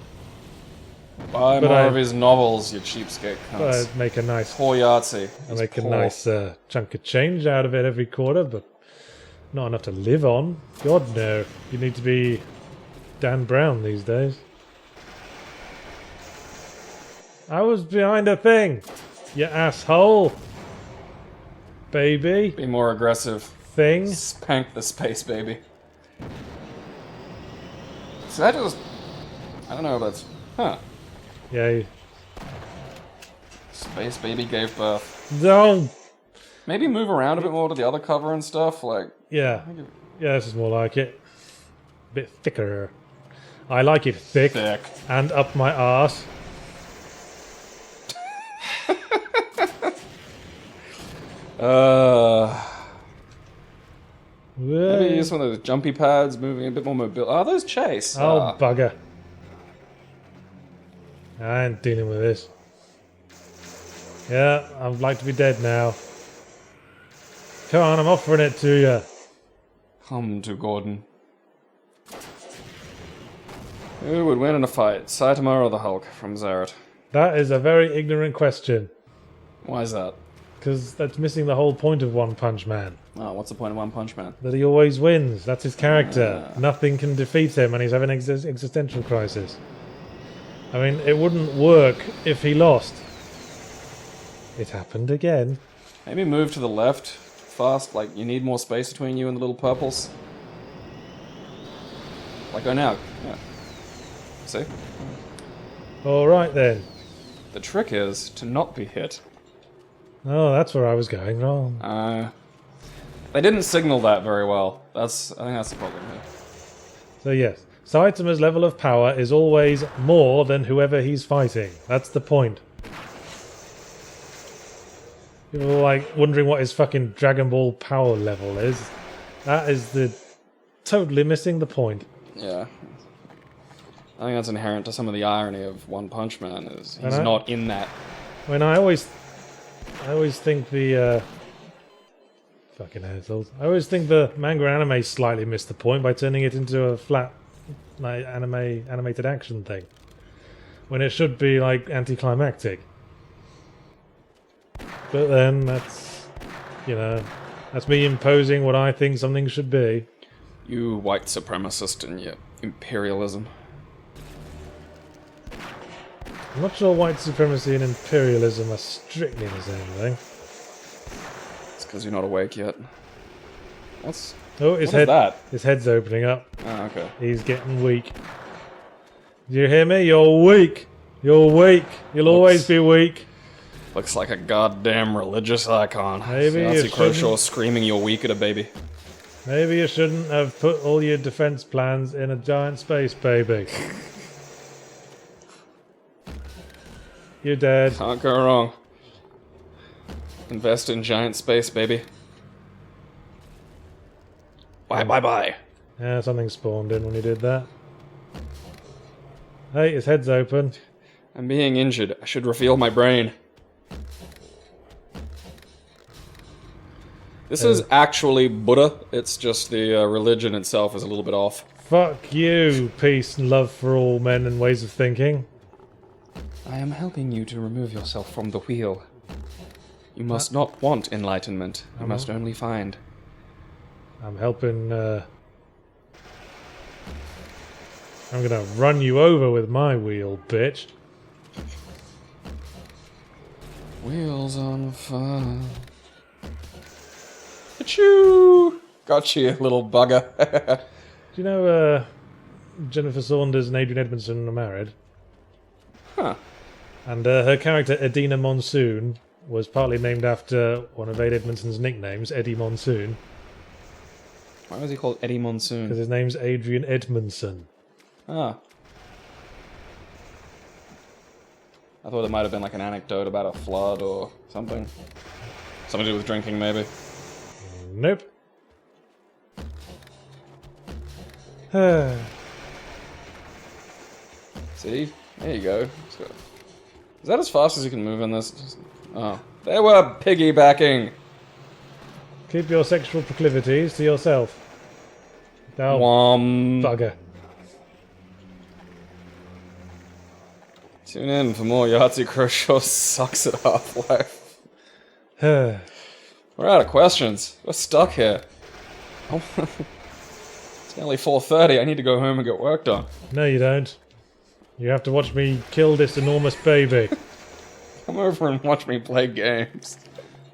Buy But more I- of his novels, you cheapskate But cunts. I make a nice. Poor Yahtzee. I He's make a poor. nice chunk of change out of it every quarter, but not enough to live on. God no. You need to be Dan Brown these days. I was behind a thing, you asshole. Baby. Be more aggressive. Thing. Spank the space baby. So that just... I don't know, that's... Huh. Yeah. Space baby gave birth. Don't. Maybe move around a bit more to the other cover and stuff, like... Yeah. Yeah, this is more like it. A bit thicker. I like it thick. Thick. And up my arse. Maybe use one of those jumpy pads, moving a bit more mobile. Oh, those chase. Oh, bugger. I ain't dealing with this. Yeah, I'd like to be dead now. Come on, I'm offering it to you. Come to Gordon. Who would win in a fight, Saitama or the Hulk from Zaret? That is a very ignorant question. Why is that? Because that's missing the whole point of One Punch Man. Oh, what's the point of One Punch Man? That he always wins. That's his character. Nothing can defeat him and he's having an existential crisis. I mean, it wouldn't work if he lost. It happened again. Maybe move to the left fast, like you need more space between you and the little purples. Like go now. Yeah. See? Alright then. The trick is to not be hit. Oh, that's where I was going wrong. They didn't signal that very well. I think that's the problem here. So yes, Saitama's level of power is always more than whoever he's fighting. That's the point. People are like wondering what his fucking Dragon Ball power level is. That is the totally missing the point. Yeah. I think that's inherent to some of the irony of One Punch Man is he's And not in that. When I always think the fucking assholes. I always think the manga and anime slightly missed the point by turning it into a flat like animated action thing. When it should be like anticlimactic. But then that's that's me imposing what I think something should be. You white supremacist and your imperialism. I'm not sure white supremacy and imperialism are strictly the same thing. It's because you're not awake yet. What's... Oh, his What is that? His head's opening up. Oh, okay. He's getting weak. Do you hear me? You're weak. You're weak. You'll always be weak. Looks like a goddamn religious icon. Maybe you Nancy Croshaw shouldn't- screaming you're weak at a baby. Maybe you shouldn't have put all your defense plans in a giant space baby. You're dead. Can't go wrong. Invest in giant space, baby. Bye. Yeah, something spawned in when you did that. Hey, his head's open. I'm being injured. I should reveal my brain. This is actually Buddha. It's just the religion itself is a little bit off. Fuck you, peace and love for all men and ways of thinking. I am helping you to remove yourself from the wheel. You must not want enlightenment. You must only find. I'm helping, I'm gonna run you over with my wheel, bitch. Wheels on fire. Achoo! Got you, little bugger. Do you know, Jennifer Saunders and Adrian Edmondson are married? Huh. And her character, Edina Monsoon, was partly named after one of Aid Edmondson's nicknames, Eddie Monsoon. Why was he called Eddie Monsoon? Because his name's Adrian Edmondson. Ah. I thought it might have been like an anecdote about a flood or something. Something to do with drinking, maybe. Nope. See? There you go. Is that as fast as you can move in this? Oh. They were piggybacking! Keep your sexual proclivities to yourself. Oh, bugger. Tune in for more Yahtzee Croshaw sucks at Half-Life. We're out of questions. We're stuck here. Oh. It's nearly 4:30. I need to go home and get work done. No, you don't. You have to watch me kill this enormous baby. Come over and watch me play games.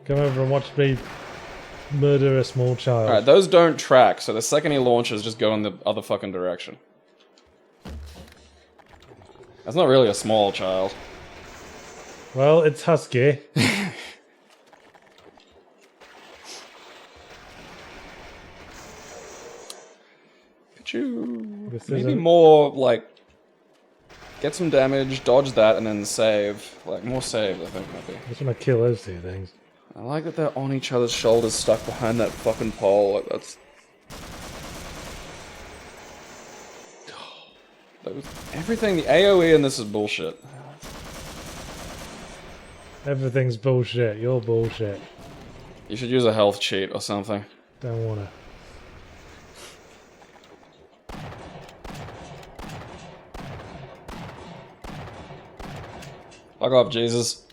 Come over and watch me murder a small child. Alright, those don't track, so the second he launches, just go in the other fucking direction. That's not really a small child. Well, it's husky. Maybe more, like, get some damage, dodge that, and then save. Like, more save, I think, maybe. I just want to kill those two things. I like that they're on each other's shoulders, stuck behind that fucking pole. Like, that's... Everything, the AoE in this is bullshit. Everything's bullshit. You're bullshit. You should use a health cheat or something. Don't wanna. Fuck off, Jesus.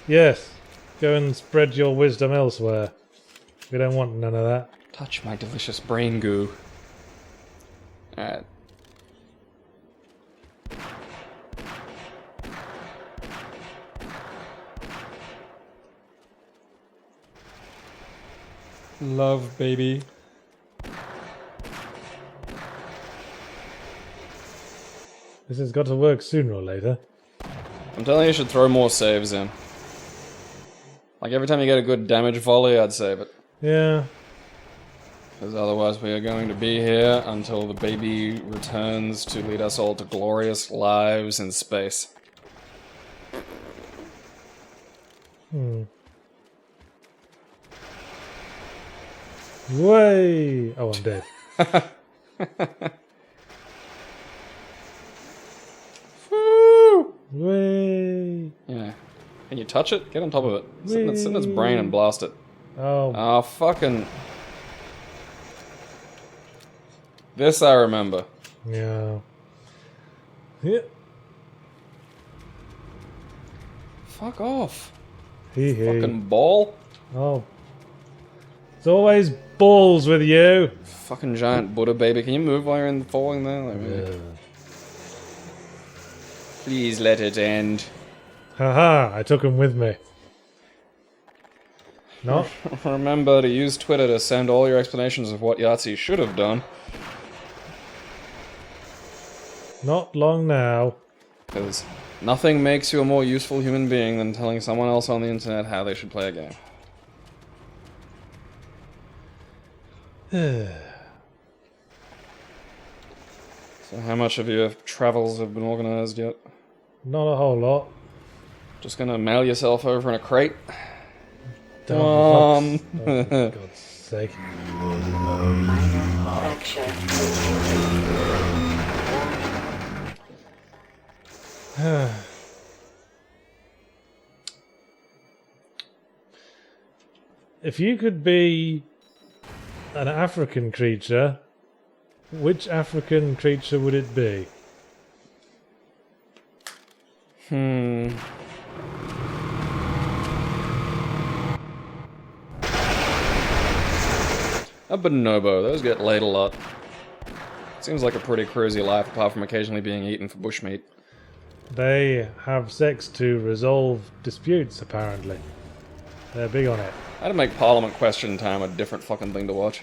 Yes. Go and spread your wisdom elsewhere. We don't want none of that. Touch my delicious brain goo. Alright. Love, baby. This has got to work sooner or later. I'm telling you, you should throw more saves in. Like every time you get a good damage volley, I'd save it. Yeah. Because otherwise we are going to be here until the baby returns to lead us all to glorious lives in space. Way! Oh, I'm dead. Woo! Way! Yeah. Can you touch it? Get on top of it. Sit in its brain and blast it. Oh. Oh, fucking... This I remember. Yeah. Yeah. Fuck off. Hee hee. Fucking ball. Oh. It's always balls with you. Fucking giant Buddha baby. Can you move while you're falling there? Like, really? Please let it end. Haha, I took him with me. No? Remember to use Twitter to send all your explanations of what Yahtzee should have done. Not long now. Because nothing makes you a more useful human being than telling someone else on the internet how they should play a game. So how much of your travels have been organized yet? Not a whole lot. Just gonna mail yourself over in a crate? Oh, for God's sake. If you could be an African creature, which African creature would it be? A bonobo. Those get laid a lot. Seems like a pretty cruisy life, apart from occasionally being eaten for bushmeat. They have sex to resolve disputes, apparently. They're big on it. I'd make Parliament question time a different fucking thing to watch.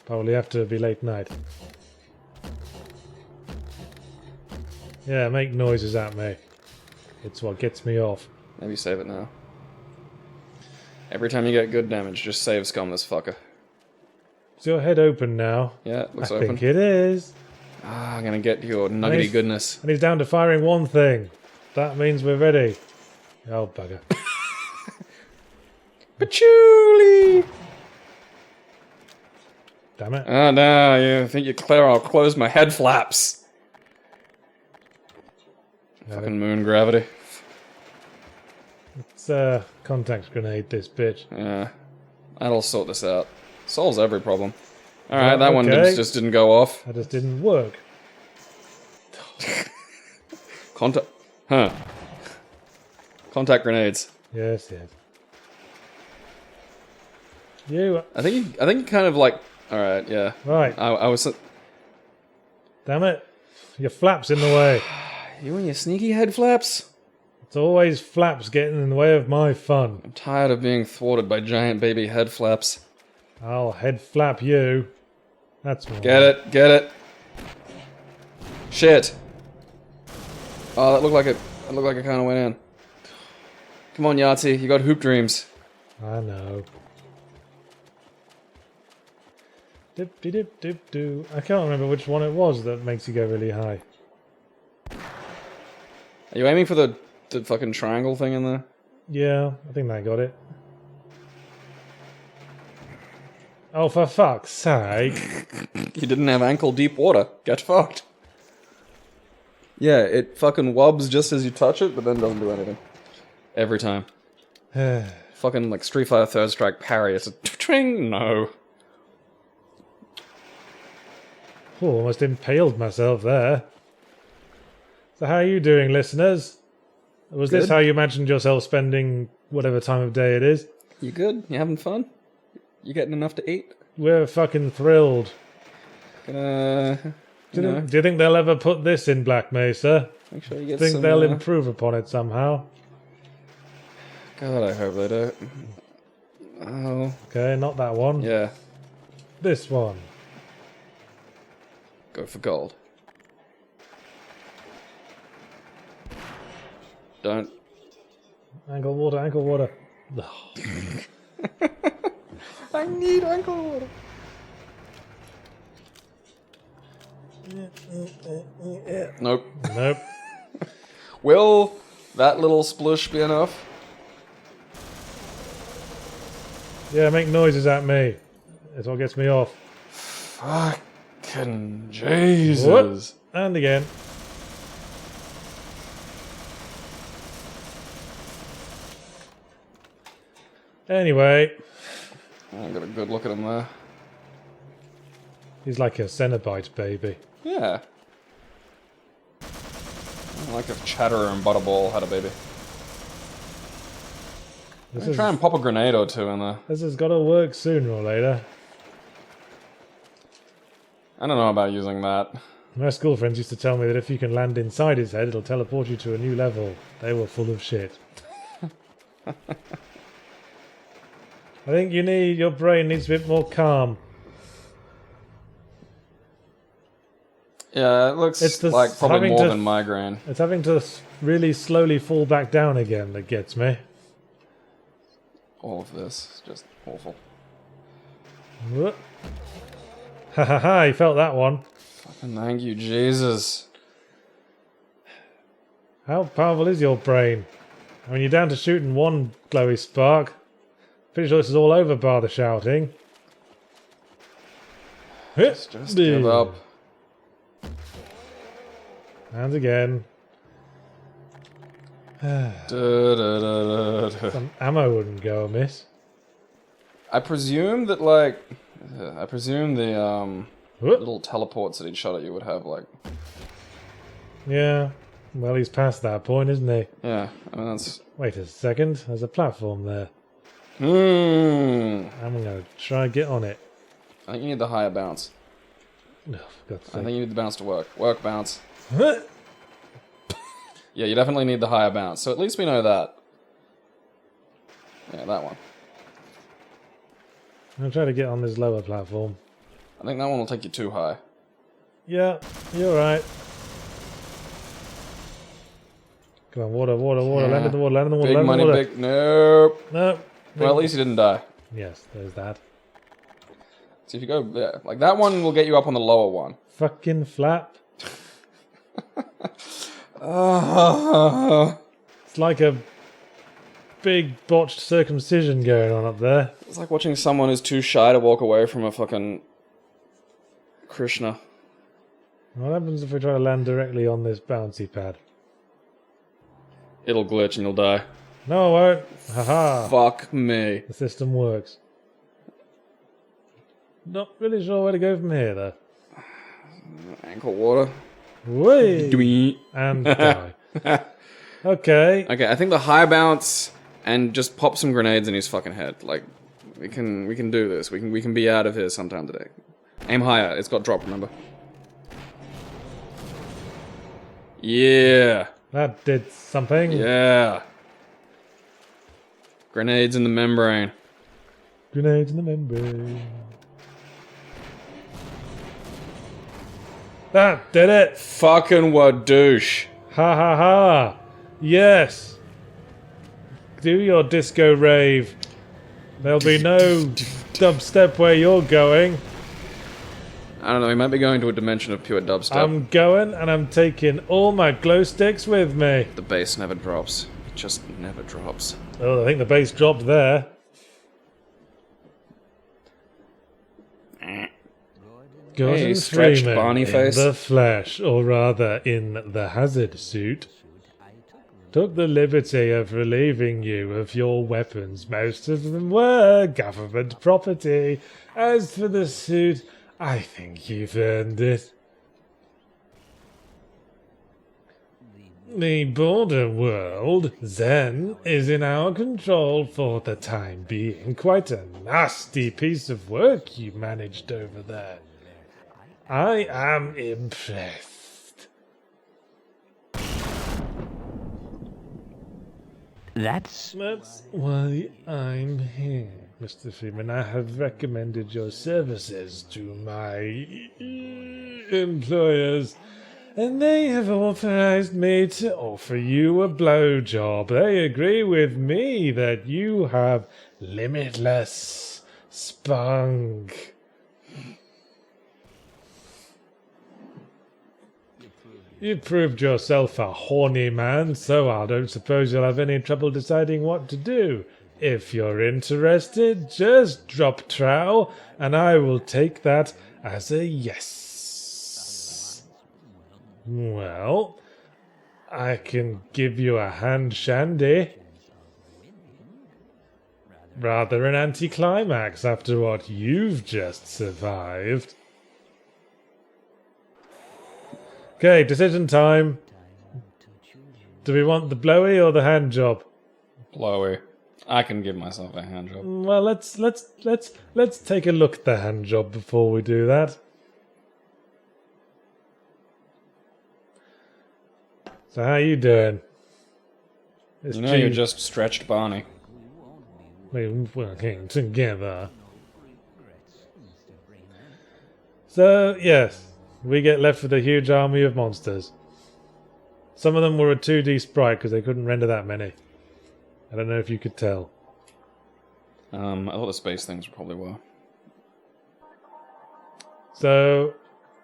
Probably have to be late night. Yeah, make noises at me. It's what gets me off. Maybe save it now. Every time you get good damage, just save scum this fucker. Is your head open now? Yeah, it looks I open. think it is. I'm gonna get your nuggety goodness. And he's down to firing one thing. That means we're ready. Oh, bugger. Patchouli! Damn it. Oh no, you think you're clever? I'll close my head flaps. Fucking moon gravity. It's contact grenade, this bitch. Yeah, that'll sort this out. Solves every problem. Alright, that one just didn't go off. That just didn't work. Contact. Huh. Contact grenades. Yes, yes. You. I think you kind of like. Alright, yeah. Right. I was. Damn it. Your flaps in the way. You and your sneaky head flaps? It's always flaps getting in the way of my fun. I'm tired of being thwarted by giant baby head flaps. I'll head flap you. That's more. Get it. Shit. Oh, that looked like it kind of went in. Come on, Yahtzee, you got hoop dreams. I know. Dip de dip dip do. I can't remember which one it was that makes you go really high. Are you aiming for the fucking triangle thing in there? Yeah, I think I got it. Oh, for fuck's sake. You didn't have ankle deep water. Get fucked. Yeah, it fucking wubs just as you touch it, but then doesn't do anything. Every time. Fucking like Street Fighter Third Strike parry. It's a twing. No. Oh, almost impaled myself there. So how are you doing, listeners? Was this how you imagined yourself spending whatever time of day it is? You good? You having fun? You getting enough to eat? We're fucking thrilled. Gonna... Do you think they'll ever put this in Black Mesa? Make sure you get Think some, they'll improve upon it somehow? God, I hope they do. Oh. Okay, not that one. Yeah. This one. Go for gold. Don't. Ankle water, ankle water. I need ankle water. Nope. Nope. Will that little splush be enough? Yeah, make noises at me. That's what gets me off. Fucking Jesus. Whoop. And again. Anyway. I got a good look at him there. He's like a Cenobite baby. Yeah. Like if Chatterer and Butterball had a baby. Try and pop a grenade or two in there. This has got to work sooner or later. I don't know about using that. My school friends used to tell me that if you can land inside his head, it'll teleport you to a new level. They were full of shit. I think your brain needs a bit more calm. Yeah, it looks like probably more than migraine. It's having to really slowly fall back down again that gets me. All of this is just awful. Ha ha ha, you felt that one. Fucking thank you, Jesus. How powerful is your brain? I mean, you're down to shooting one glowy spark. Pretty sure this is all over bar the shouting. Just give up. And again. Some ammo wouldn't go amiss. I presume that, like... I presume the, little teleports that he'd shot at you would have, like... Yeah. Well, he's past that point, isn't he? Yeah, I mean, that's... Wait a second. There's a platform there. I'm gonna try and get on it. I think you need the higher bounce. Oh, for God's sake. I think you need the bounce to work. Work bounce. Yeah, you definitely need the higher bounce. So at least we know that. Yeah, that one. I'm gonna try to get on this lower platform. I think that one will take you too high. Yeah, you're right. Come on, water, water, water. Yeah. Land in the water, land in the water, Big land in money, the water. big... Nope. No. Well, at least you didn't die. Yes, there's that. See if you go there. Like, that one will get you up on the lower one. Fucking flap. It's like a big botched circumcision going on up there. It's like watching someone who's too shy to walk away from a fucking Krishna. What happens if we try to land directly on this bouncy pad? It'll glitch and you'll die. No, it won't. Haha. Fuck me. The system works. Not really sure where to go from here, though. Ankle water. Whee! And die. Okay. Okay, I think the high bounce and just pop some grenades in his fucking head. Like, we can do this. We can be out of here sometime today. Aim higher. It's got drop, remember? Yeah. That did something. Yeah. Grenades in the membrane. Grenades in the membrane. That did it! Fucking wadouche. Ha ha ha! Yes! Do your disco rave. There'll be no dubstep where you're going. I don't know, we might be going to a dimension of pure dubstep. I'm going and I'm taking all my glow sticks with me. The bass never drops. It just never drops. Oh, I think the bass dropped there. Gordon stretched Freeman Barney in face. the flesh, or rather in the hazard suit, took the liberty of relieving you of your weapons. Most of them were government property. As for the suit, I think you've earned it. The border world, then, is in our control for the time being. Quite a nasty piece of work you managed over there. I am impressed. That's why I'm here, Mr. Freeman. I have recommended your services to my employers, and they have authorized me to offer you a blowjob. They agree with me that you have limitless spunk. You proved yourself a horny man, so I don't suppose you'll have any trouble deciding what to do. If you're interested, just drop trow, and I will take that as a yes. Well, I can give you a hand shandy. Rather an anticlimax after what you've just survived. Okay, decision time. Do we want the blowy or the hand job? Blowy. I can give myself a hand job. Well, let's take a look at the hand job before we do that. So how you doing? You know, you're just stretched Barney. We're working together. So yes. We get left with a huge army of monsters. Some of them were a 2D sprite because they couldn't render that many. I don't know if you could tell. I thought the space things probably were. So,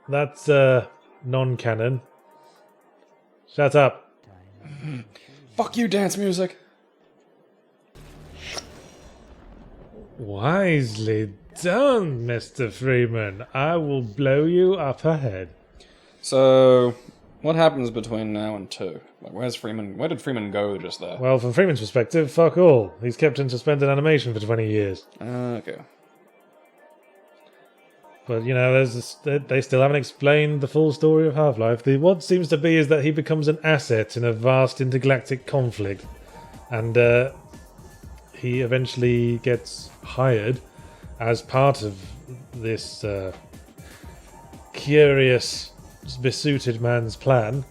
that's non-canon. Shut up. Fuck you, dance music! Wisely done, Mr. Freeman. I will blow you up ahead. So, what happens between now and 2? Like, where did Freeman go just there? Well, from Freeman's perspective, fuck all. He's kept in suspended animation for 20 years. Okay. But, you know, they still haven't explained the full story of Half-Life. What seems to be is that he becomes an asset in a vast intergalactic conflict. And he eventually gets hired as part of this curious, besuited man's plan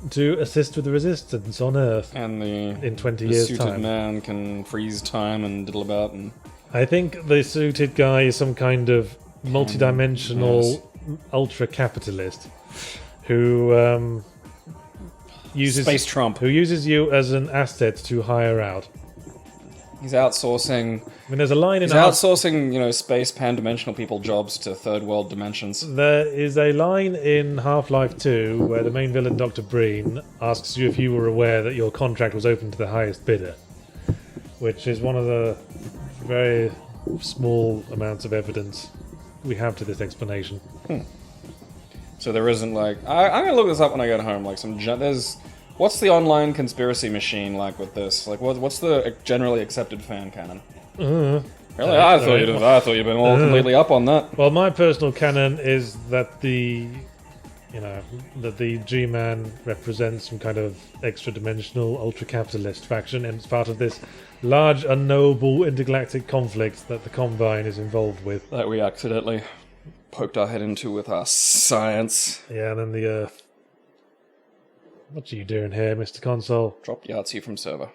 to assist with the resistance on Earth. And in 20 years' suited time. man can freeze time and diddle about and... I think the suited guy is some kind of multi-dimensional ultra-capitalist who uses Space Trump. who uses you as an asset to hire out. He's outsourcing I mean, there's a line in He's outsourcing, space pan-dimensional people jobs to third world dimensions. There is a line in Half-Life 2 where the main villain, Dr. Breen, asks you if you were aware that your contract was open to the highest bidder, which is one of the very small amounts of evidence we have to this explanation. So there isn't I'm gonna look this up when I get home. What's the online conspiracy machine like with this? Like, what's the generally accepted fan canon? Really, I thought you'd been all completely up on that. Well, my personal canon is that the G-Man represents some kind of extra-dimensional, ultra-capitalist faction, and it's part of this large, unknowable intergalactic conflict that the Combine is involved with. That we accidentally poked our head into with our science. Yeah, and then the what are you doing here, Mr. Console? Dropped Yahtzee from server.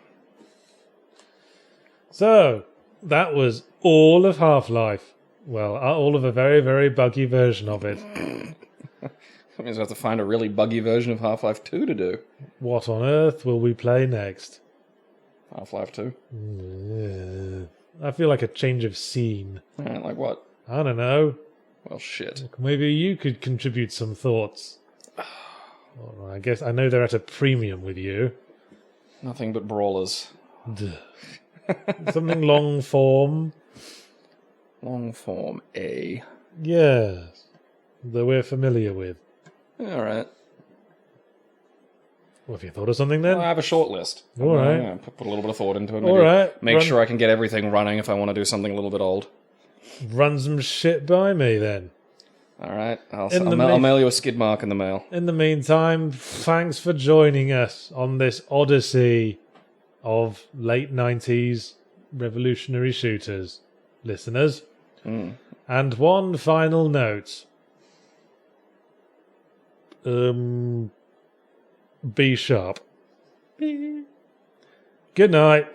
So, that was all of Half-Life. Well, all of a very, very buggy version of it. That means I have to find a really buggy version of Half-Life 2 to do. What on earth will we play next? Half-Life 2? I feel like a change of scene. Like what? I don't know. Well, shit. Maybe you could contribute some thoughts. Well, I guess I know they're at a premium with you. Nothing but brawlers. Something long form. Long form A. Yes. That we're familiar with. Alright. Well, have you thought of something then? Well, I have a short list. Alright. Yeah, put a little bit of thought into it. Alright. Make sure I can get everything running if I want to do something a little bit old. Run some shit by me then. Alright. I'll mail you a skid mark in the mail. In the meantime, thanks for joining us on this odyssey of late 90s revolutionary shooters, listeners. And one final note. B sharp. Good night.